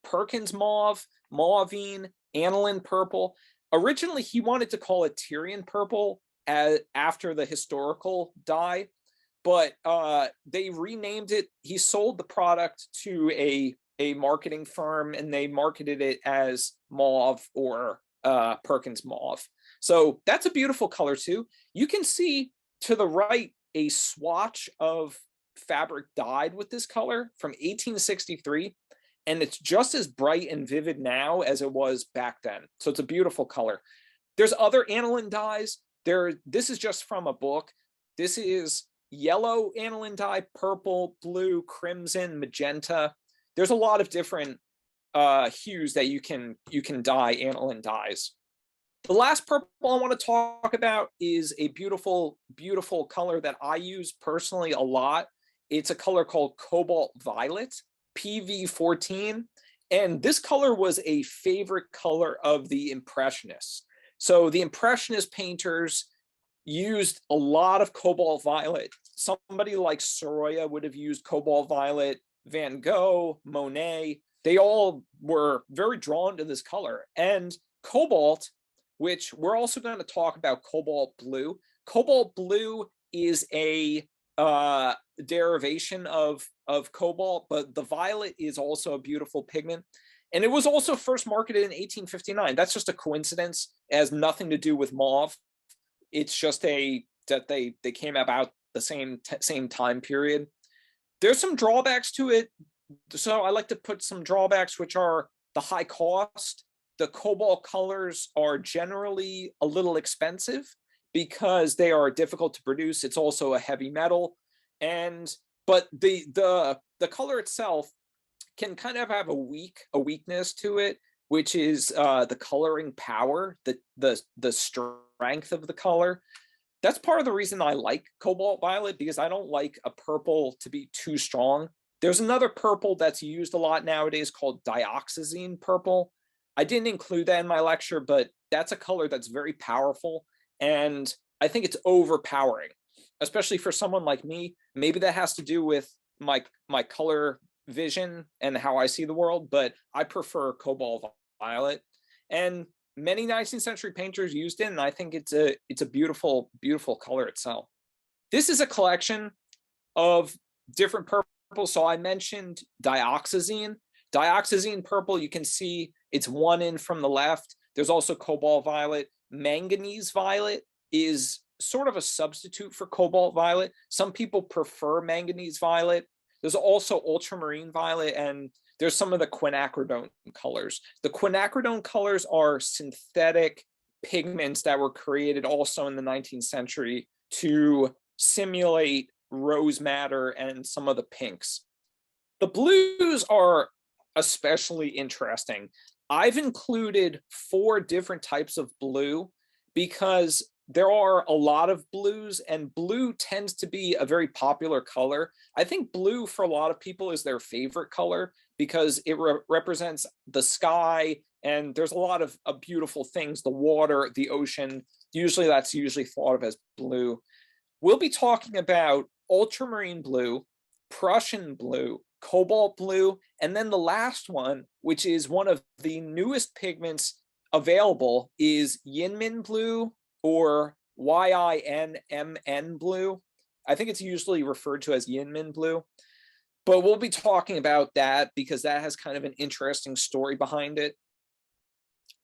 Perkins Mauve, Mauvine, Aniline Purple. Originally, he wanted to call it Tyrian Purple after the historical dye, but they renamed it. He sold the product to a marketing firm, and they marketed it as Mauve or Perkins Mauve. So that's a beautiful color too. You can see to the right a swatch of fabric dyed with this color from 1863, and it's just as bright and vivid now as it was back then. So it's a beautiful color. There's other aniline dyes. This is just from a book. This is yellow aniline dye, purple, blue, crimson, magenta. There's a lot of different hues that you can dye aniline dyes. The last purple I want to talk about is a beautiful, beautiful color that I use personally a lot. It's a color called Cobalt Violet, PV14. And this color was a favorite color of the Impressionists. So the Impressionist painters used a lot of Cobalt Violet. Somebody like Sorolla would have used Cobalt Violet, Van Gogh, Monet. They all were very drawn to this color. And Cobalt, which we're also going to talk about Cobalt Blue. Cobalt Blue is a derivation of cobalt, but the violet is also a beautiful pigment. And it was also first marketed in 1859. That's just a coincidence. It has nothing to do with mauve. It's just that they came about the same time period. There's some drawbacks to it. So I like to put some drawbacks, which are the high cost. The cobalt colors are generally a little expensive because they are difficult to produce. It's also a heavy metal, but the color itself can kind of have a weakness to it, which is the coloring power, the strength of the color. That's part of the reason I like Cobalt Violet, because I don't like a purple to be too strong. There's another purple that's used a lot nowadays called dioxazine purple. I didn't include that in my lecture, but that's a color that's very powerful, and I think it's overpowering, especially for someone like me. Maybe that has to do with my color vision and how I see the world, but I prefer Cobalt Violet. And many 19th century painters used it, and I think it's a beautiful, beautiful color itself. This is a collection of different purples. So I mentioned dioxazine. Dioxazine purple, you can see it's one in from the left. There's also Cobalt Violet. Manganese Violet is sort of a substitute for Cobalt Violet. Some people prefer Manganese Violet. There's also Ultramarine Violet, and there's some of the quinacridone colors. The quinacridone colors are synthetic pigments that were created also in the 19th century to simulate rose madder and some of the pinks. The blues are especially interesting. I've included 4 different types of blue because there are a lot of blues, and blue tends to be a very popular color. I think blue for a lot of people is their favorite color because it represents the sky, and there's a lot of beautiful things, the water, the ocean. That's usually thought of as blue. We'll be talking about ultramarine blue, Prussian blue, Cobalt Blue, and then the last one, which is one of the newest pigments available, is YlnMn Blue or YlnMn Blue. I think it's usually referred to as YlnMn Blue, but we'll be talking about that because that has kind of an interesting story behind it.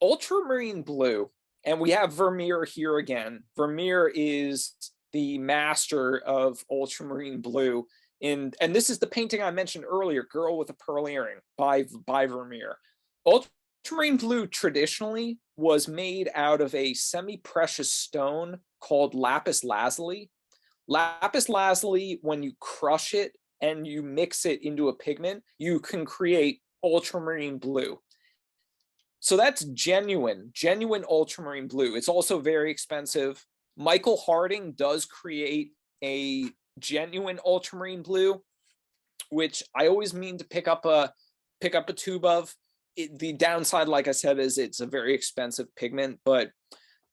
Ultramarine Blue, and we have Vermeer here again. Vermeer is the master of ultramarine blue. And this is the painting I mentioned earlier, Girl with a Pearl Earring by Vermeer. Ultramarine blue traditionally was made out of a semi-precious stone called lapis lazuli. Lapis lazuli, when you crush it and you mix it into a pigment, you can create ultramarine blue. So that's genuine ultramarine blue. It's also very expensive. Michael Harding does create a genuine ultramarine blue, which I always mean to pick up a tube of. The downside, like I said, is it's a very expensive pigment, but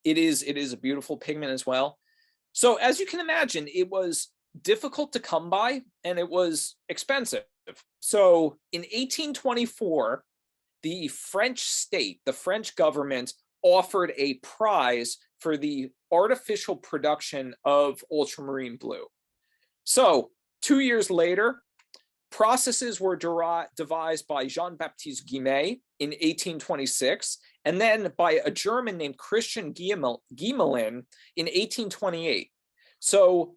it is a beautiful pigment as well. So as you can imagine, it was difficult to come by and it was expensive. So in 1824, the French state, the French government, offered a prize for the artificial production of ultramarine blue. So 2 years later, processes were devised by Jean-Baptiste Guimet in 1826, and then by a German named Christian YlnMn in 1828. So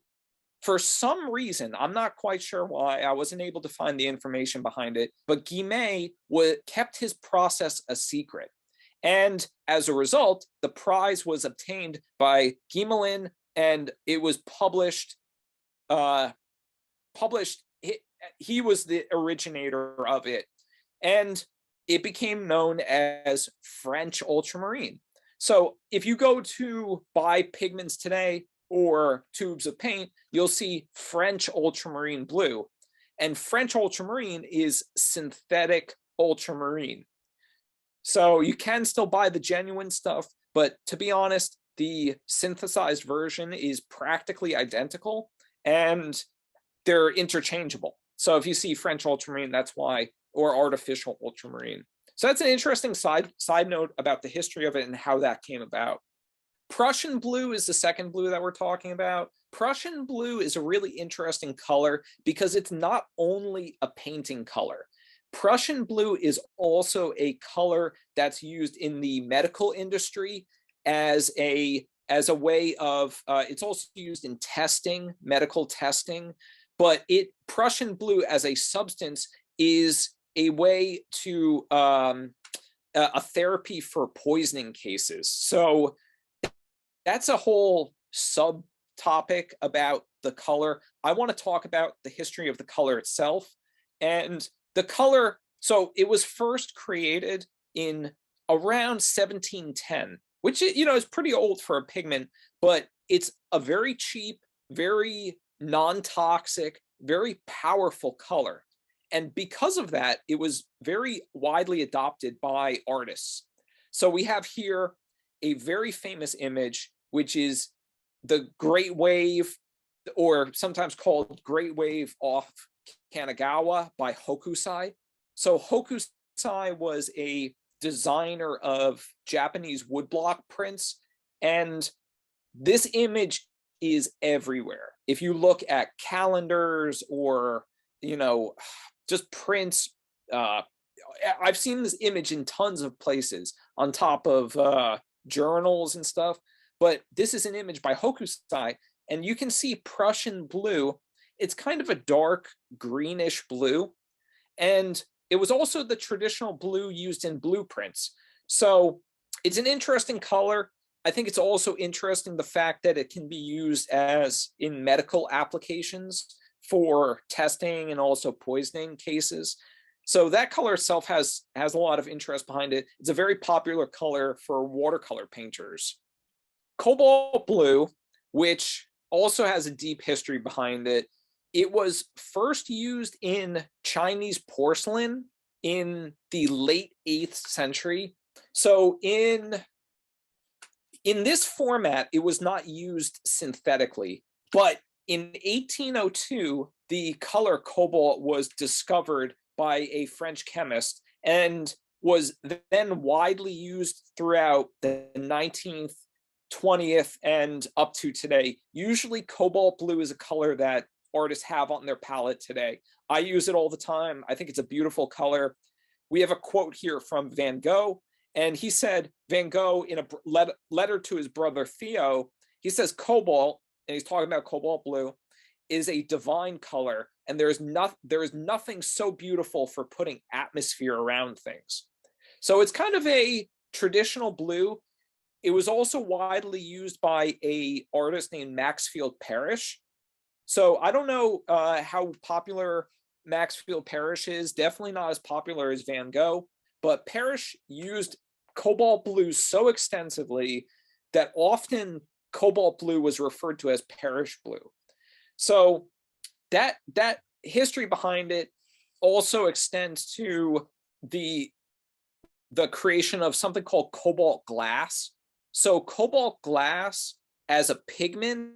for some reason, I'm not quite sure why, I wasn't able to find the information behind it, but Guimet kept his process a secret. And as a result, the prize was obtained by YlnMn, and it was published. He was the originator of it, and it became known as French ultramarine. So if you go to buy pigments today or tubes of paint, you'll see French ultramarine blue, and French ultramarine is synthetic ultramarine. So you can still buy the genuine stuff, but to be honest, the synthesized version is practically identical and they're interchangeable. So if you see French ultramarine, that's why, or artificial ultramarine. So that's an interesting side note about the history of it and how that came about. Prussian blue is the second blue that we're talking about. Prussian blue is a really interesting color because it's not only a painting color. Prussian blue is also a color that's used in the medical industry as a way of, it's also used in testing, medical testing, but Prussian blue as a substance is a way to, a therapy for poisoning cases. So that's a whole subtopic about the color. I want to talk about the history of the color itself. And the color, so it was first created in around 1710, which is pretty old for a pigment, but it's a very cheap, very non-toxic, very powerful color. And because of that, it was very widely adopted by artists. So we have here a very famous image, which is the Great Wave, or sometimes called Great Wave off Kanagawa by Hokusai. So Hokusai was a designer of Japanese woodblock prints, and this image is everywhere. If you look at calendars or, just prints, I've seen this image in tons of places on top of journals and stuff, but this is an image by Hokusai, and you can see Prussian blue. It's kind of a dark greenish blue, and it was also the traditional blue used in blueprints. So it's an interesting color. I think it's also interesting the fact that it can be used as in medical applications for testing and also poisoning cases. So that color itself has a lot of interest behind it. It's a very popular color for watercolor painters. Cobalt blue, which also has a deep history behind it. It was first used in Chinese porcelain in the late 8th century. So in this format, it was not used synthetically, but in 1802, the color cobalt was discovered by a French chemist and was then widely used throughout the 19th, 20th, and up to today. Usually cobalt blue is a color that artists have on their palette today. I use it all the time. I think it's a beautiful color. We have a quote here from Van Gogh, and he said, Van Gogh, in a letter to his brother Theo, he says cobalt, and he's talking about cobalt blue, is a divine color, and there is nothing so beautiful for putting atmosphere around things. So it's kind of a traditional blue. It was also widely used by an artist named Maxfield Parrish. So I don't know how popular Maxfield Parrish is, definitely not as popular as Van Gogh, but Parrish used cobalt blue so extensively that often cobalt blue was referred to as Parrish blue. So that history behind it also extends to the creation of something called cobalt glass. So cobalt glass as a pigment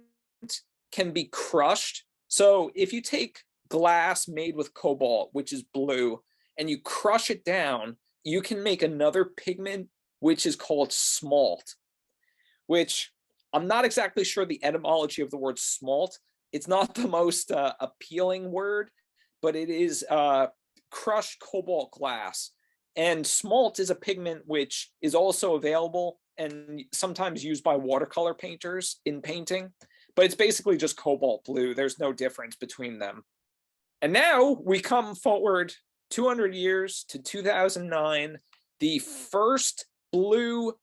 can be crushed. So if you take glass made with cobalt, which is blue, and you crush it down, you can make another pigment, which is called smalt, which I'm not exactly sure the etymology of the word smalt. It's not the most appealing word, but it is crushed cobalt glass. And smalt is a pigment which is also available and sometimes used by watercolor painters in painting, but it's basically just cobalt blue. There's no difference between them. And now we come forward 200 years to 2009, the first new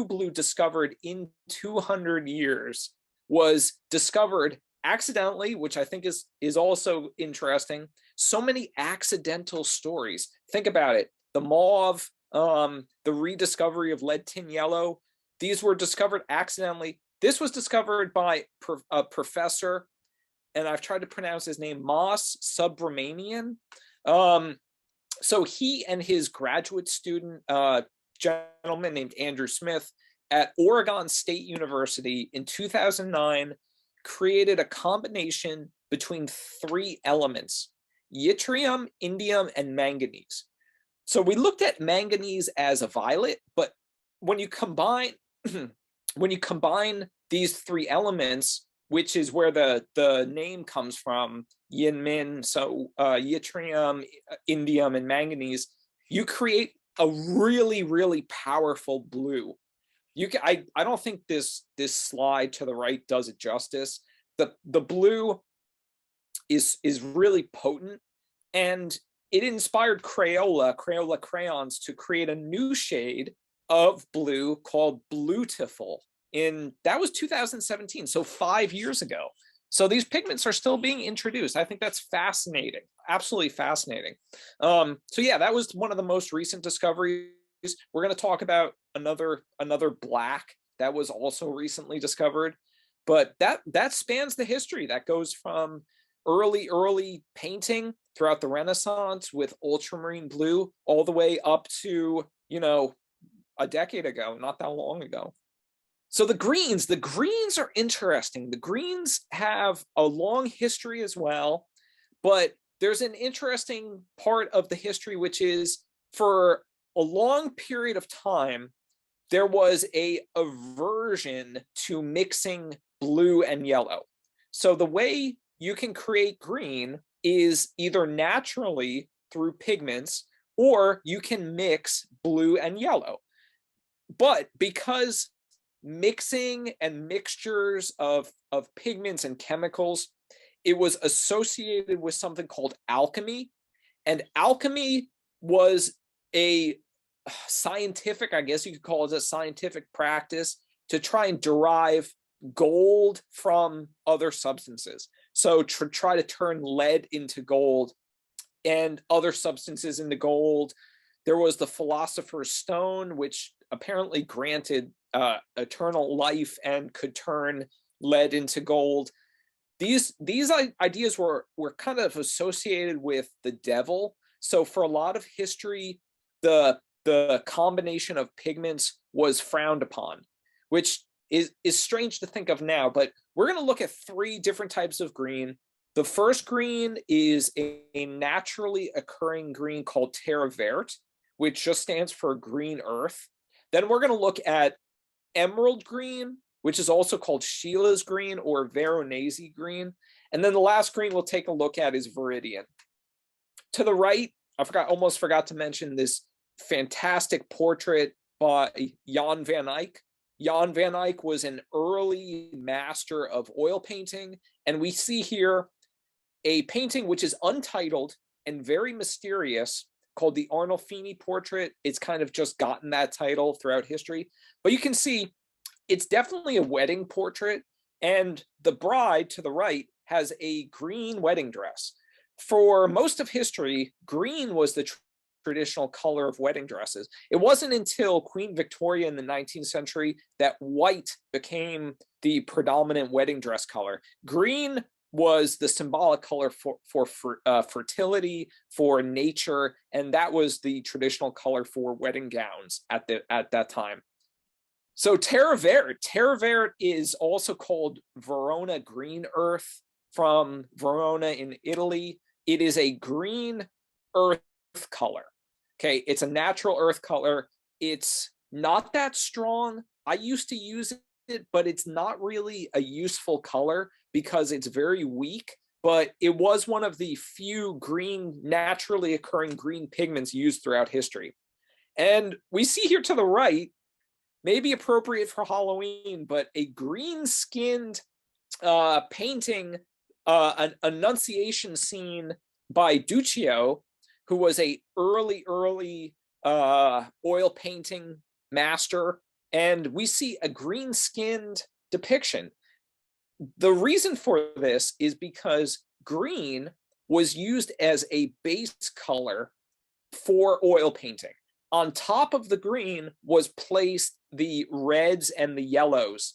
blue discovered in 200 years was discovered accidentally, which I think is also interesting. So many accidental stories. Think about it. The mauve, the rediscovery of lead tin yellow, these were discovered accidentally. This was discovered by a professor, and I've tried to pronounce his name, Moss Subramanian. So he and his graduate student, gentleman named Andrew Smith at Oregon State University in 2009 created a combination between 3 elements: yttrium, indium, and manganese. So we looked at manganese as a violet, but when you combine these 3 elements, which is where the name comes from, YlnMn, so yttrium, indium, and manganese, you create a really, really powerful blue. I don't think this slide to the right does it justice. The blue is really potent, and it inspired Crayola crayons to create a new shade of blue called Bluetiful. That was 2017, so 5 years ago. So these pigments are still being introduced. I think that's fascinating, absolutely fascinating. So yeah, that was one of the most recent discoveries. We're going to talk about another black that was also recently discovered, but that spans the history. That goes from early painting throughout the Renaissance with ultramarine blue all the way up to, a decade ago, not that long ago. So the greens are interesting. The greens have a long history as well, but there's an interesting part of the history, which is for a long period of time, there was a aversion to mixing blue and yellow. So the way you can create green is either naturally through pigments, or you can mix blue and yellow. But because mixing and mixtures of pigments and chemicals, it was associated with something called alchemy. And alchemy was a scientific, I guess you could call it a scientific practice to try and derive gold from other substances. So to try to turn lead into gold and other substances into gold. There was the Philosopher's Stone, which apparently granted eternal life and could turn lead into gold. These ideas were kind of associated with the devil. So for a lot of history, the combination of pigments was frowned upon, which is strange to think of now. But we're going to look at 3 different types of green. The first green is a naturally occurring green called Terre Vert, which just stands for green earth. Then we're going to look at emerald green, which is also called Sheila's green or Veronese green. And then the last green we'll take a look at is Viridian. To the right, almost forgot to mention this fantastic portrait by Jan van Eyck. Jan van Eyck was an early master of oil painting, and we see here a painting which is untitled and very mysterious called the Arnolfini portrait. It's kind of just gotten that title throughout history, but you can see it's definitely a wedding portrait, and the bride to the right has a green wedding dress. For most of history, green was the traditional color of wedding dresses. It wasn't until Queen Victoria in the 19th century that white became the predominant wedding dress color. Green was the symbolic color for fertility, for nature, and that was the traditional color for wedding gowns at that time. So Terre Vert is also called Verona green earth from Verona in Italy. It is a green earth color. Okay, it's a natural earth color. It's not that strong. I used to use it, but it's not really a useful color because it's very weak. But it was one of the few green, naturally occurring green pigments used throughout history. And we see here to the right, maybe appropriate for Halloween, but a green-skinned painting, an Annunciation scene by Duccio, who was a early oil painting master, and we see a green-skinned depiction. The reason for this is because green was used as a base color for oil painting. On top of the green was placed the reds and the yellows.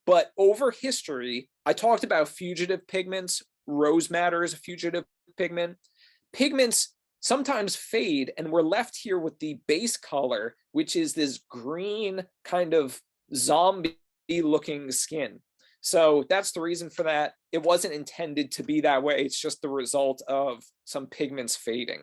But over history, I talked about fugitive pigments. Rose madder is a fugitive pigment. Pigments sometimes fade, and we're left here with the base color, which is this green kind of zombie-looking skin. So that's the reason for that. It wasn't intended to be that way. It's just the result of some pigments fading.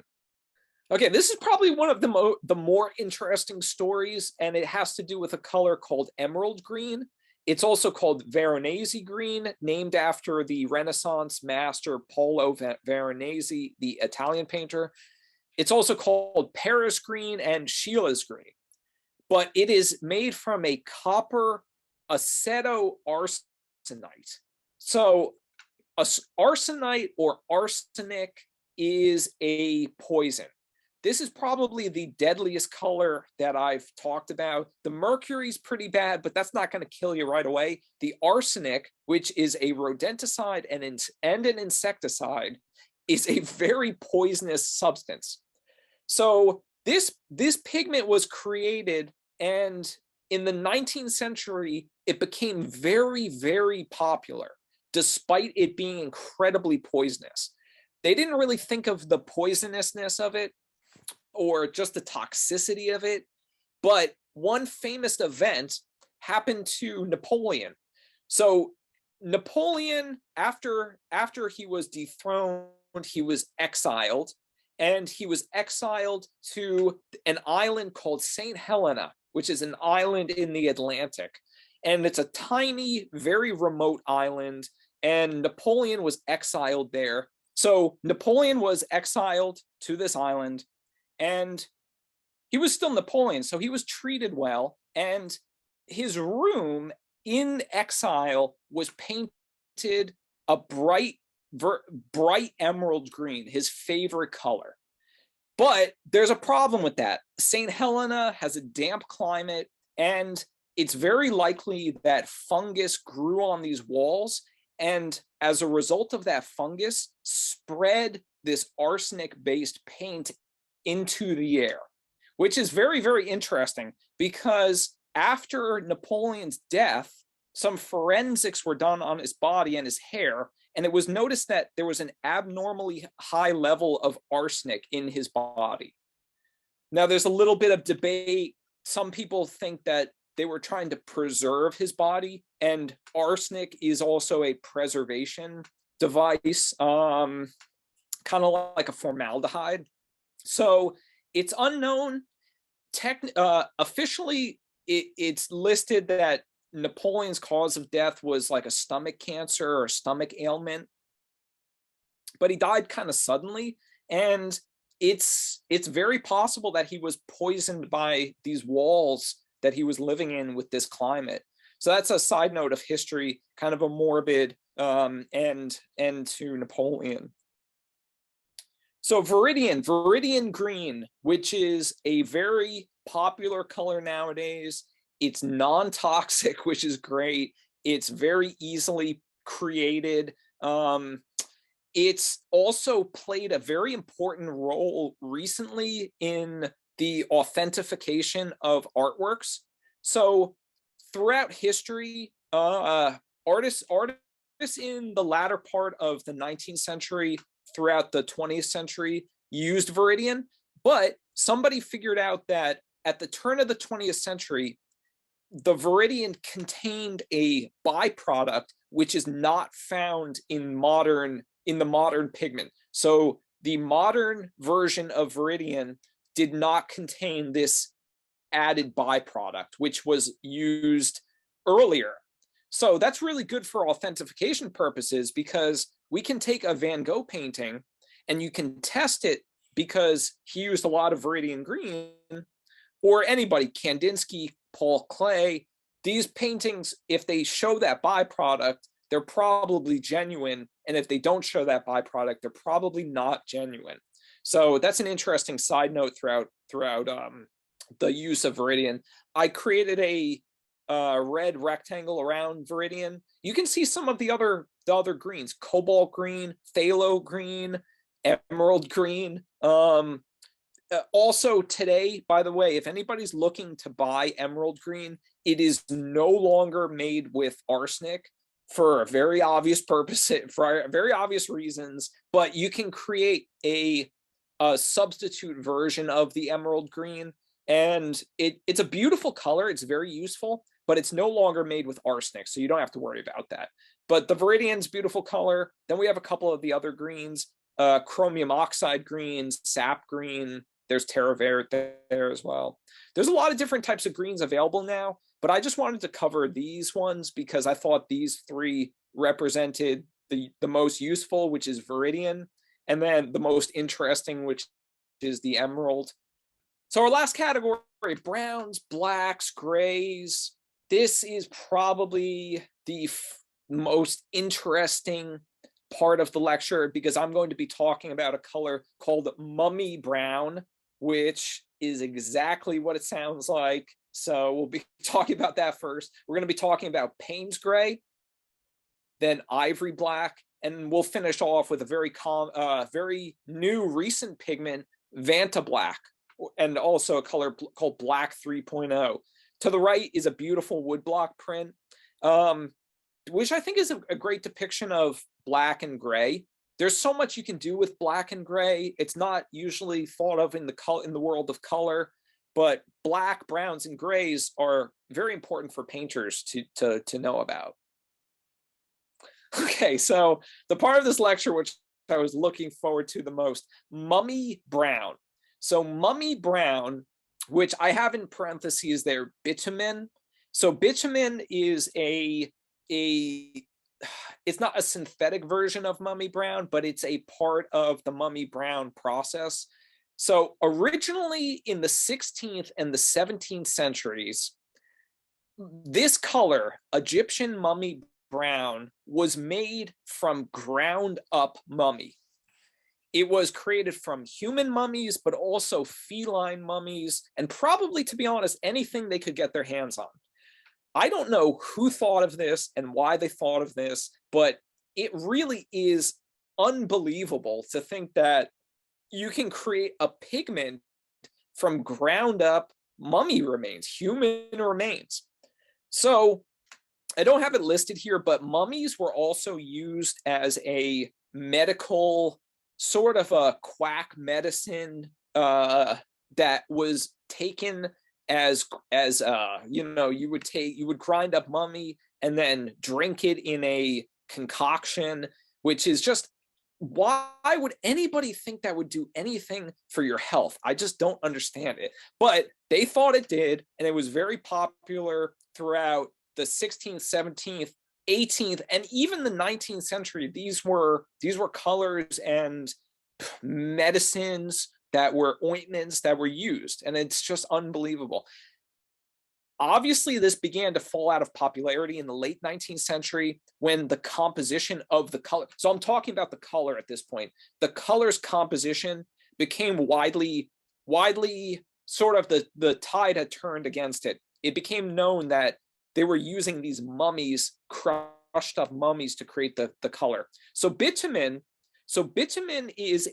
Okay, this is probably one of the more interesting stories, and it has to do with a color called emerald green. It's also called Veronese green, named after the Renaissance master Paolo Veronese, the Italian painter. It's also called Paris green and Sheila's green. But it is made from a copper acetoarsenite. So arsenite or arsenic is a poison. This is probably the deadliest color that I've talked about. The mercury's pretty bad, but that's not going to kill you right away. The arsenic, which is a rodenticide and an insecticide, is a very poisonous substance. So this pigment was created, and in the 19th century, it became very, very popular, despite it being incredibly poisonous. They didn't really think of the poisonousness of it or just the toxicity of it. But one famous event happened to Napoleon. So Napoleon, after he was dethroned, he was exiled, and he was exiled to an island called St. Helena, which is an island in the Atlantic. And it's a tiny, very remote island, and Napoleon was exiled there. So Napoleon was exiled to this island, and he was still Napoleon, so he was treated well. And his room in exile was painted a bright emerald green, his favorite color. But there's a problem with that. St. Helena has a damp climate, and it's very likely that fungus grew on these walls, and as a result of that fungus, spread this arsenic-based paint into the air, which is very, very interesting, because after Napoleon's death, some forensics were done on his body and his hair, and it was noticed that there was an abnormally high level of arsenic in his body. Now, there's a little bit of debate. Some people think that they were trying to preserve his body, and arsenic is also a preservation device, kind of like a formaldehyde. So it's unknown. Officially, it's listed that Napoleon's cause of death was like a stomach cancer or stomach ailment, but he died kind of suddenly, and it's very possible that he was poisoned by these walls that he was living in with this climate. So that's a side note of history, kind of a morbid end to Napoleon. So Viridian green, which is a very popular color nowadays. It's non-toxic, which is great. It's very easily created. It's also played a very important role recently in the authentication of artworks. So throughout history, artists in the latter part of the 19th century, throughout the 20th century, used Viridian, but somebody figured out that at the turn of the 20th century, the Viridian contained a byproduct which is not found in the modern pigment. So the modern version of Viridian did not contain this added byproduct, which was used earlier. So that's really good for authentication purposes, because we can take a Van Gogh painting and you can test it because he used a lot of Viridian green, or anybody, Kandinsky, Paul Klee. These paintings, if they show that byproduct, they're probably genuine. And if they don't show that byproduct, they're probably not genuine. So that's an interesting side note throughout the use of Viridian. I created a red rectangle around Viridian. You can see some of the other greens: cobalt green, phthalo green, emerald green. Also today, by the way, if anybody's looking to buy emerald green, it is no longer made with arsenic for a very obvious purpose, for very obvious reasons, but you can create a substitute version of the emerald green, and it's a beautiful color. It's very useful, but it's no longer made with arsenic, so you don't have to worry about that. But the Viridian's beautiful color. Then we have a couple of the other greens, chromium oxide green, sap green. There's Terre Vert there as well. There's a lot of different types of greens available now, but I just wanted to cover these ones because I thought these three represented the most useful, which is Viridian, and then the most interesting, which is the emerald. So our last category: browns, blacks, grays. This is probably the most interesting part of the lecture, because I'm going to be talking about a color called mummy brown, which is exactly what it sounds like. So we'll be talking about that first. We're going to be talking about Payne's gray, then ivory black, and we'll finish off with a very new recent pigment, Vantablack, and also a color called Black 3.0. To the right is a beautiful woodblock print, which I think is a great depiction of black and gray. There's so much you can do with black and gray. It's not usually thought of in the world of color, but black, browns, and grays are very important for painters to know about. Okay, so the part of this lecture which I was looking forward to the most, mummy brown. So mummy brown, which I have in parentheses there, bitumen. So bitumen is it's not a synthetic version of mummy brown, but it's a part of the mummy brown process. So originally in the 16th and the 17th centuries, this color, Egyptian mummy brown, was made from ground up mummy. It was created from human mummies, but also feline mummies, and probably, to be honest, anything they could get their hands on. I don't know who thought of this and why they thought of this, but it really is unbelievable to think that you can create a pigment from ground up mummy remains, human remains. So I don't have it listed here, but mummies were also used as a medical, sort of a quack medicine that was taken as you would grind up mummy and then drink it in a concoction, which is just, why would anybody think that would do anything for your health? I just don't understand it. But they thought it did, and it was very popular throughout the 16th, 17th, 18th, and even the 19th century. These were colors and medicines that were ointments that were used, and it's just unbelievable. Obviously, this began to fall out of popularity in the late 19th century when the composition of the color, so I'm talking about the color at this point, the color's composition became widely sort of the tide had turned against it. It became known that they were using these mummies, crushed up mummies, to create the color. So bitumen is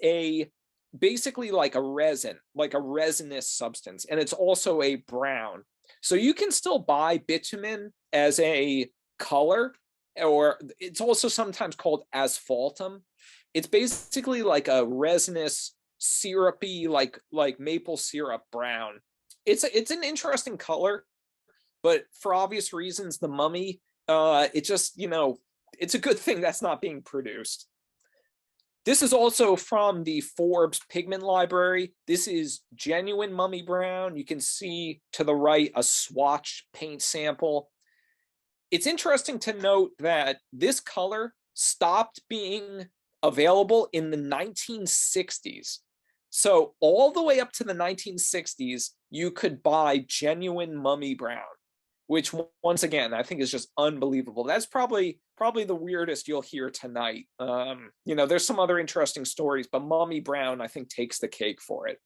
basically like a resin, like a resinous substance, and it's also a brown. So you can still buy bitumen as a color, or it's also sometimes called asphaltum. It's basically like a resinous, syrupy, like maple syrup brown. It's an interesting color. but for obvious reasons, the mummy, it just, it's a good thing that's not being produced. This is also from the Forbes Pigment Library. This is genuine mummy brown. You can see to the right a swatch paint sample. It's interesting to note that this color stopped being available in the 1960s. So all the way up to the 1960s, you could buy genuine mummy brown, which once again, I think is just unbelievable. That's probably the weirdest you'll hear tonight. There's some other interesting stories, but mummy brown, I think, takes the cake for it.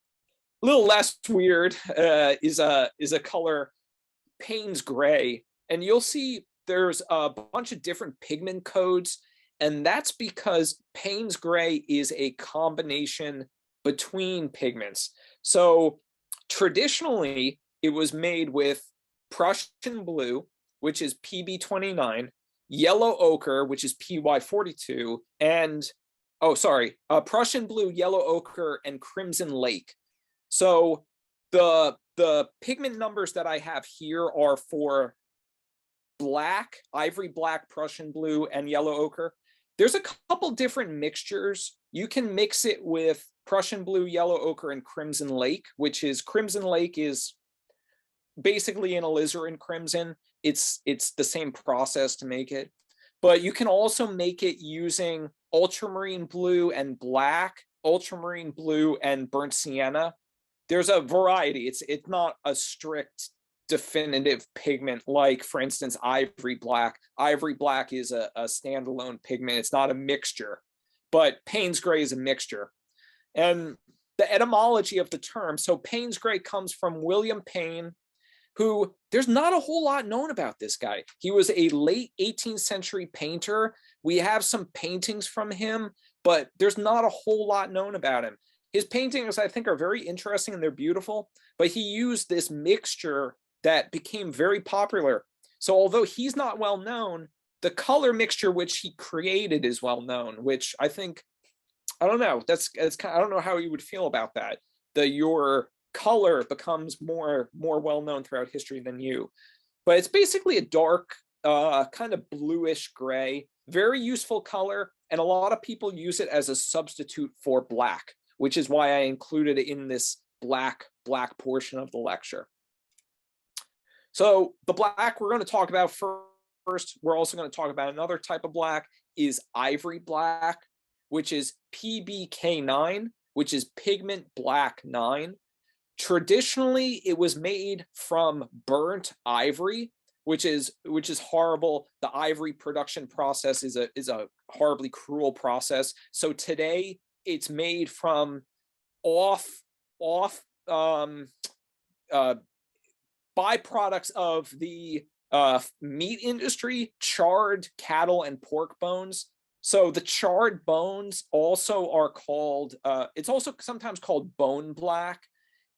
A little less weird is a color Payne's gray, and you'll see there's a bunch of different pigment codes, and that's because Payne's gray is a combination between pigments. So traditionally, it was made with Prussian blue, which is PB29, yellow ochre, which is PY42, and Prussian blue, yellow ochre, and crimson lake. So the pigment numbers that I have here are for black, ivory black, Prussian blue, and yellow ochre. There's a couple different mixtures. You can mix it with Prussian blue, yellow ochre, and crimson lake, which is crimson lake is basically an alizarin crimson. It's the same process to make it, but you can also make it using ultramarine blue and black, ultramarine blue and burnt sienna. There's a variety. It's not a strict definitive pigment like, for instance, ivory black. Ivory black is a standalone pigment. It's not a mixture, but Payne's gray is a mixture. And the etymology of the term, so Payne's gray comes from William Payne, who there's not a whole lot known about this guy. He was a late 18th century painter. We have some paintings from him, but there's not a whole lot known about him. His paintings, I think, are very interesting and they're beautiful, but he used this mixture that became very popular. So although he's not well known, the color mixture which he created is well known, which I think, I don't know, it's kind of, I don't know how you would feel about that. Your color becomes more well known throughout history than you. But it's basically a dark, kind of bluish gray, very useful color, and a lot of people use it as a substitute for black, which is why I included it in this black portion of the lecture. So the black we're going to talk about first, we're also going to talk about another type of black, is ivory black, which is PBK9, which is pigment black 9. Traditionally, it was made from burnt ivory, which is horrible. The ivory production process is a horribly cruel process. So today, it's made from byproducts of the meat industry, charred cattle and pork bones. So the charred bones also are called, it's also sometimes called bone black.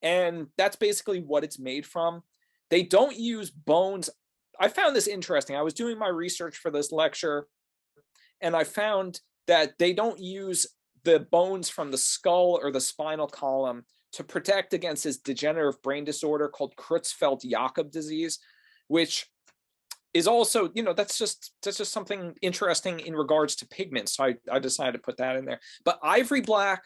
And that's basically what it's made from. They don't use bones. I found this interesting. I was doing my research for this lecture, and I found that they don't use the bones from the skull or the spinal column to protect against this degenerative brain disorder called Creutzfeldt-Jakob disease, which is also, that's just something interesting in regards to pigments. So I decided to put that in there. But ivory black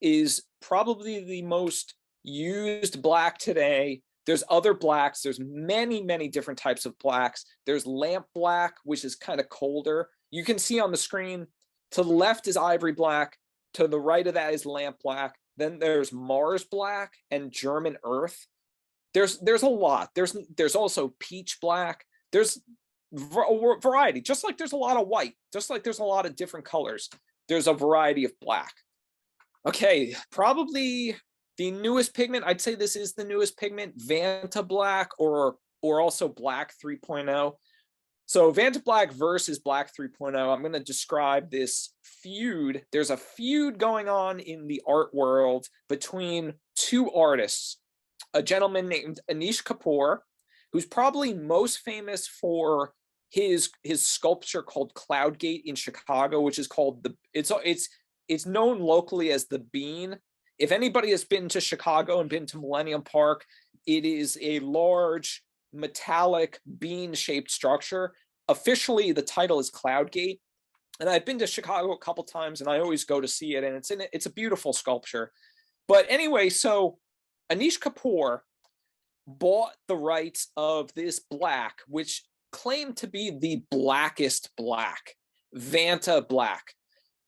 is probably the most used black today. There's other blacks. There's many different types of blacks. There's lamp black, which is kind of colder. You can see on the screen, to the left is ivory black. To the right of that is lamp black. Then there's Mars black and German earth. There's a lot. There's also peach black. There's a variety, just like there's a lot of white, just like there's a lot of different colors. There's a variety of black. Okay, probably the newest pigment, I'd say this is the newest pigment, Vantablack, or also Black 3.0. So Vantablack versus Black 3.0, I'm going to describe this feud. There's a feud going on in the art world between two artists, a gentleman named Anish Kapoor, who's probably most famous for his sculpture called Cloudgate in Chicago, which is called it's known locally as the Bean. If anybody has been to Chicago and been to Millennium Park, it is a large metallic bean-shaped structure. Officially, the title is Cloud Gate. And I've been to Chicago a couple times, and I always go to see it, and it's a beautiful sculpture. But anyway, so Anish Kapoor bought the rights of this black, which claimed to be the blackest black, Vantablack.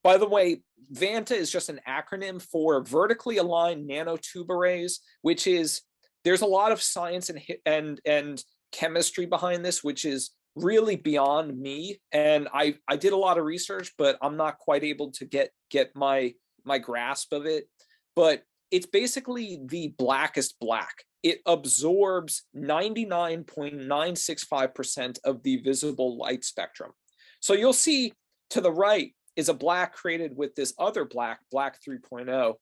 By the way, Vanta is just an acronym for vertically aligned nanotube arrays, which is, there's a lot of science and chemistry behind this, which is really beyond me. And I did a lot of research, but I'm not quite able to get my grasp of it. But it's basically the blackest black. It absorbs 99.965% of the visible light spectrum. So you'll see to the right is a black created with this other black, Black 3.0.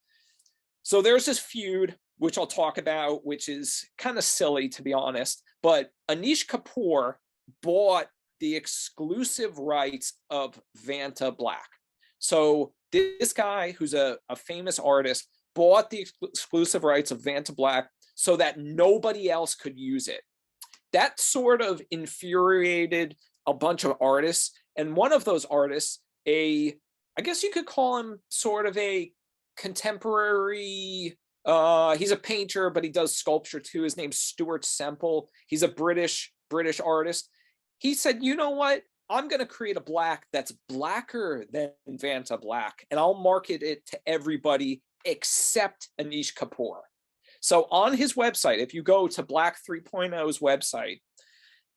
So there's this feud, which I'll talk about, which is kind of silly, to be honest. But Anish Kapoor bought the exclusive rights of Vantablack. So this guy, who's a famous artist, bought the exclusive rights of Vantablack so that nobody else could use it. That sort of infuriated a bunch of artists. And one of those artists, I guess you could call him sort of a contemporary, he's a painter, but he does sculpture too. His name's Stuart Semple. He's a British artist. He said, you know what? I'm going to create a black that's blacker than Vantablack, and I'll market it to everybody except Anish Kapoor. So on his website, if you go to Black 3.0's website,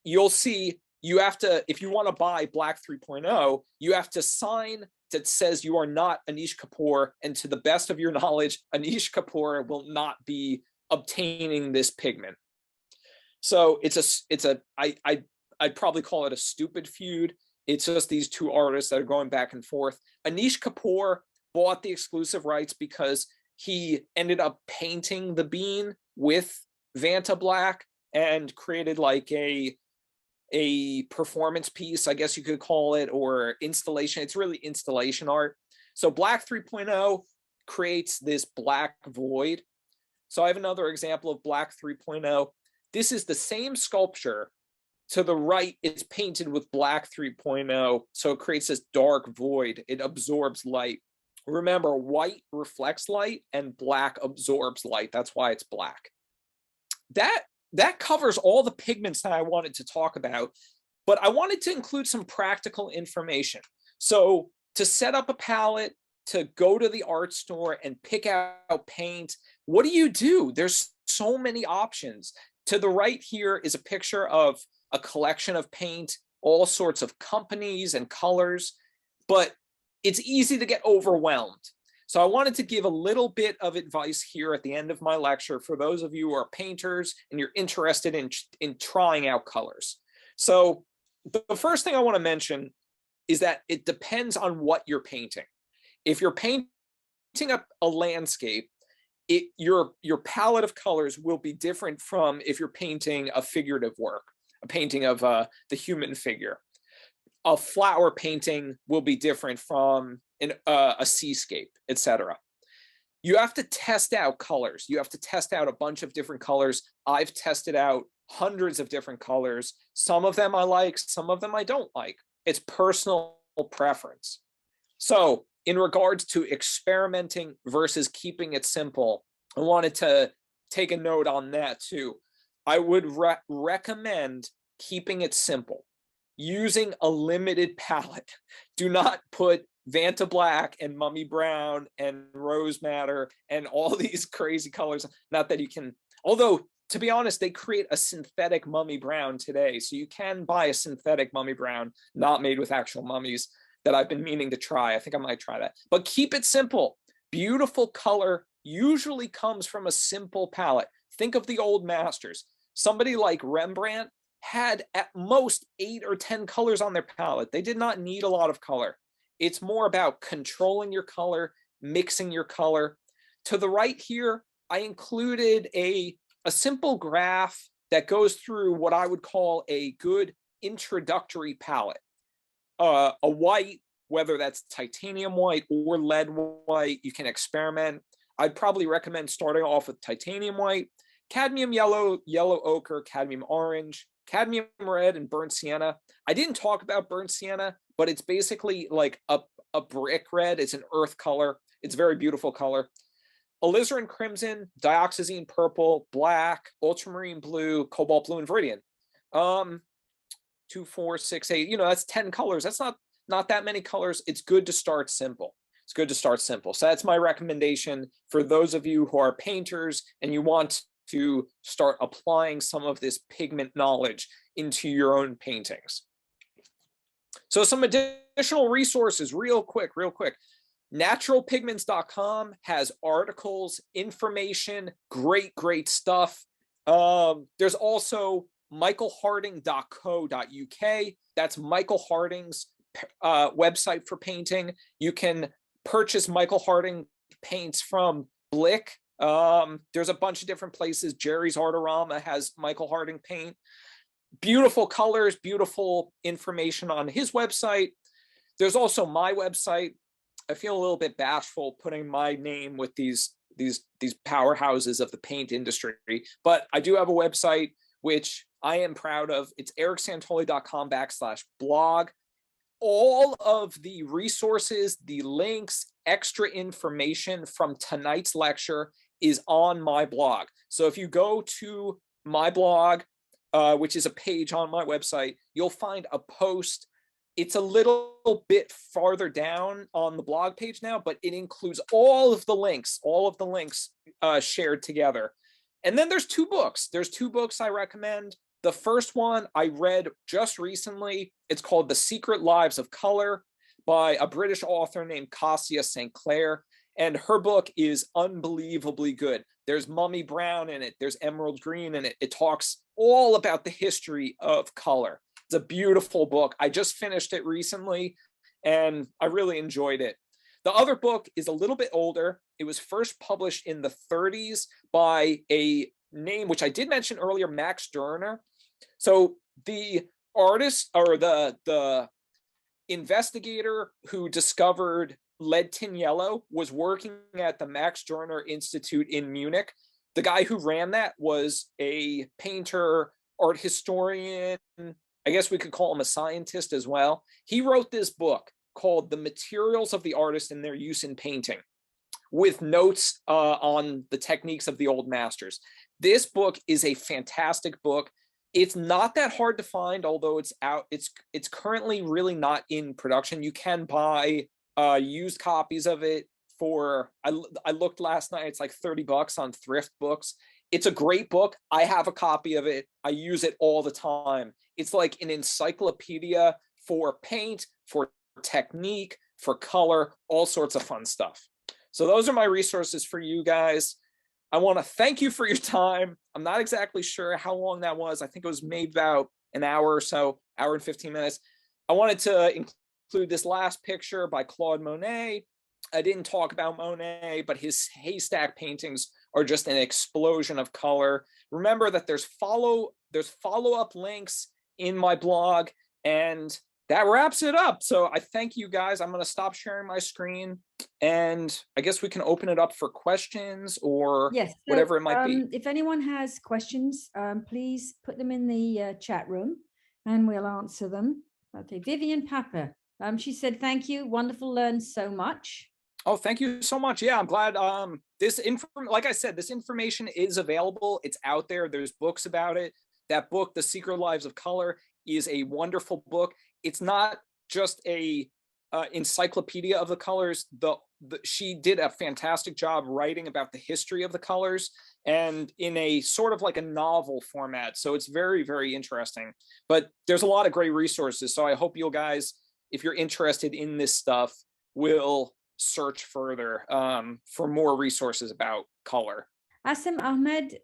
you'll see you have to, if you want to buy Black 3.0, you have to sign that says you are not Anish Kapoor, and to the best of your knowledge, Anish Kapoor will not be obtaining this pigment. So I'd probably call it a stupid feud. It's just these two artists that are going back and forth. Anish Kapoor bought the exclusive rights because he ended up painting the bean with Vantablack and created like a performance piece, I guess you could call it, or installation. It's really installation art. So Black 3.0 creates this black void. So I have another example of Black 3.0. This is the same sculpture. To the right, it's painted with Black 3.0, so it creates this dark void. It absorbs light. Remember, white reflects light and black absorbs light. That's why it's black. That covers all the pigments that I wanted to talk about, but I wanted to include some practical information. So to set up a palette, to go to the art store and pick out paint, what do? There's so many options. To the right here is a picture of a collection of paint, all sorts of companies and colors, but it's easy to get overwhelmed. So I wanted to give a little bit of advice here at the end of my lecture for those of you who are painters and you're interested in trying out colors. So the first thing I want to mention is that it depends on what you're painting. If you're painting a landscape, your palette of colors will be different from if you're painting a figurative work, a painting of the human figure. A flower painting will be different from a seascape, etc. You have to test out colors. You have to test out a bunch of different colors. I've tested out hundreds of different colors. Some of them I like, some of them I don't like. It's personal preference. So in regards to experimenting versus keeping it simple, I wanted to take a note on that too. I would recommend keeping it simple, using a limited palette. Do not put Vantablack and Mummy Brown and Rose Madder and all these crazy colors. Not that you can, although to be honest, they create a synthetic Mummy Brown today. So you can buy a synthetic Mummy Brown, not made with actual mummies, that I've been meaning to try. I think I might try that. But keep it simple. Beautiful color usually comes from a simple palette. Think of the old masters. Somebody like Rembrandt had at most 8 or 10 colors on their palette. They did not need a lot of color. It's more about controlling your color, mixing your color. To the right here, I included a simple graph that goes through what I would call a good introductory palette. A white, whether that's titanium white or lead white, you can experiment. I'd probably recommend starting off with titanium white, cadmium yellow, yellow ochre, cadmium orange, cadmium red, and burnt sienna. I didn't talk about burnt sienna, but it's basically like a brick red. It's an earth color. It's a very beautiful color. Alizarin crimson, dioxazine purple, black, ultramarine blue, cobalt blue, and Viridian. 2, 4, 6, 8. That's 10 colors. That's not that many colors. It's good to start simple. It's good to start simple. So that's my recommendation for those of you who are painters and you want to start applying some of this pigment knowledge into your own paintings. So some additional resources real quick. Naturalpigments.com has articles, information, great stuff. There's also michaelharding.co.uk. That's Michael Harding's website for painting. You can purchase Michael Harding paints from Blick. There's a bunch of different places. Jerry's Artorama has Michael Harding paint. Beautiful colors, beautiful information on his website. There's also my website. I feel a little bit bashful putting my name with these powerhouses of the paint industry, but I do have a website which I am proud of. It's ericsantoli.com/blog. All of the resources, the links, extra information from tonight's lecture is on my blog. So if you go to my blog, which is a page on my website, you'll find a post. It's a little bit farther down on the blog page now, but it includes all of the links shared together. And then there's 2 books. There's 2 books I recommend. The first one I read just recently. It's called The Secret Lives of Color by a British author named Cassia St. Clair. And her book is unbelievably good. There's mummy brown in it. There's emerald green in it. It talks all about the history of color. It's a beautiful book. I just finished it recently and I really enjoyed it. The other book is a little bit older. It was first published in the 30s by a name, which I did mention earlier, Max Stirner. So the artist or the investigator who discovered lead tin yellow was working at the Max Stirner Institute in Munich. The guy who ran that was a painter, art historian. I guess we could call him a scientist as well. He wrote this book called The Materials of the Artist and Their Use in Painting, with notes on the techniques of the old masters. This book is a fantastic book. It's not that hard to find, although it's out. It's currently really not in production. You can buy used copies of it for, I looked last night, it's like $30 on Thrift Books. It's a great book. I have a copy of it. I use it all the time. It's like an encyclopedia for paint, for technique, for color, all sorts of fun stuff. So those are my resources for you guys. I want to thank you for your time. I'm not exactly sure how long that was. I think it was maybe about an hour or so, hour and 15 minutes. I wanted to include this last picture by Claude Monet. I didn't talk about Monet, but his haystack paintings are just an explosion of color. Remember that there's follow-up links in my blog, and that wraps it up. So I thank you guys. I'm going to stop sharing my screen, and I guess we can open it up for questions or whatever it might be. If anyone has questions, please put them in the chat room and we'll answer them. Okay, Vivian Papa. She said, thank you. Wonderful, learned so much. Oh, thank you so much. Yeah, I'm glad. Like I said, this information is available. It's out there. There's books about it. That book, The Secret Lives of Color, is a wonderful book. It's not just a encyclopedia of the colors. She did a fantastic job writing about the history of the colors, and in a sort of like a novel format. So it's very, very interesting. But there's a lot of great resources. So I hope you guys, if you're interested in this stuff, will search further for more resources about color. Asim Ahmed,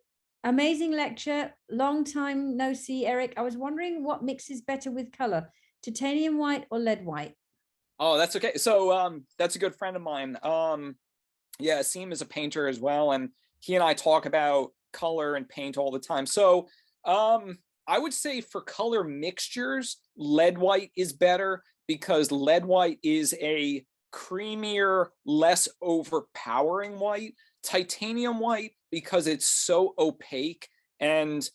amazing lecture. Long time no see, Eric. I was wondering what mixes better with color, titanium white or lead white? Oh, that's okay. So that's a good friend of mine. Yeah, Asim is a painter as well, and he and I talk about color and paint all the time. So I would say for color mixtures, lead white is better, because lead white is a creamier, less overpowering white. Titanium white, because it's so opaque and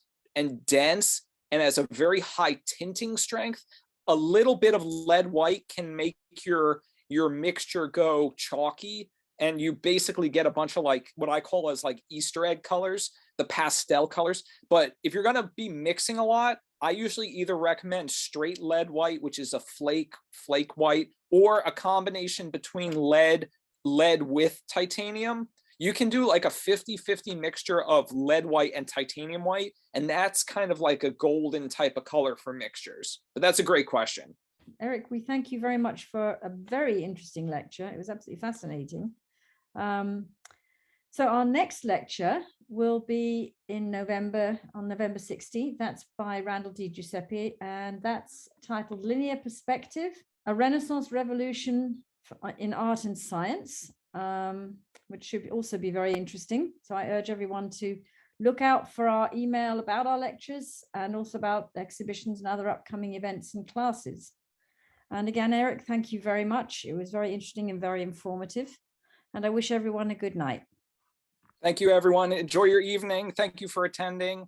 dense and has a very high tinting strength, a little bit of lead white can make your mixture go chalky, and you basically get a bunch of like what I call as like Easter egg colors, the pastel colors. But if you're going to be mixing a lot, I usually either recommend straight lead white, which is a flake white, or a combination between lead with titanium. You can do like a 50-50 mixture of lead white and titanium white, and that's kind of like a golden type of color for mixtures. But that's a great question. Eric, we thank you very much for a very interesting lecture. It was absolutely fascinating. So our next lecture will be in November, on November 16th. That's by Randall Di Giuseppe, and that's titled Linear Perspective, a Renaissance Revolution in Art and Science, which should also be very interesting. So I urge everyone to look out for our email about our lectures and also about exhibitions and other upcoming events and classes. And again, Eric, thank you very much. It was very interesting and very informative. And I wish everyone a good night. Thank you, everyone. Enjoy your evening. Thank you for attending.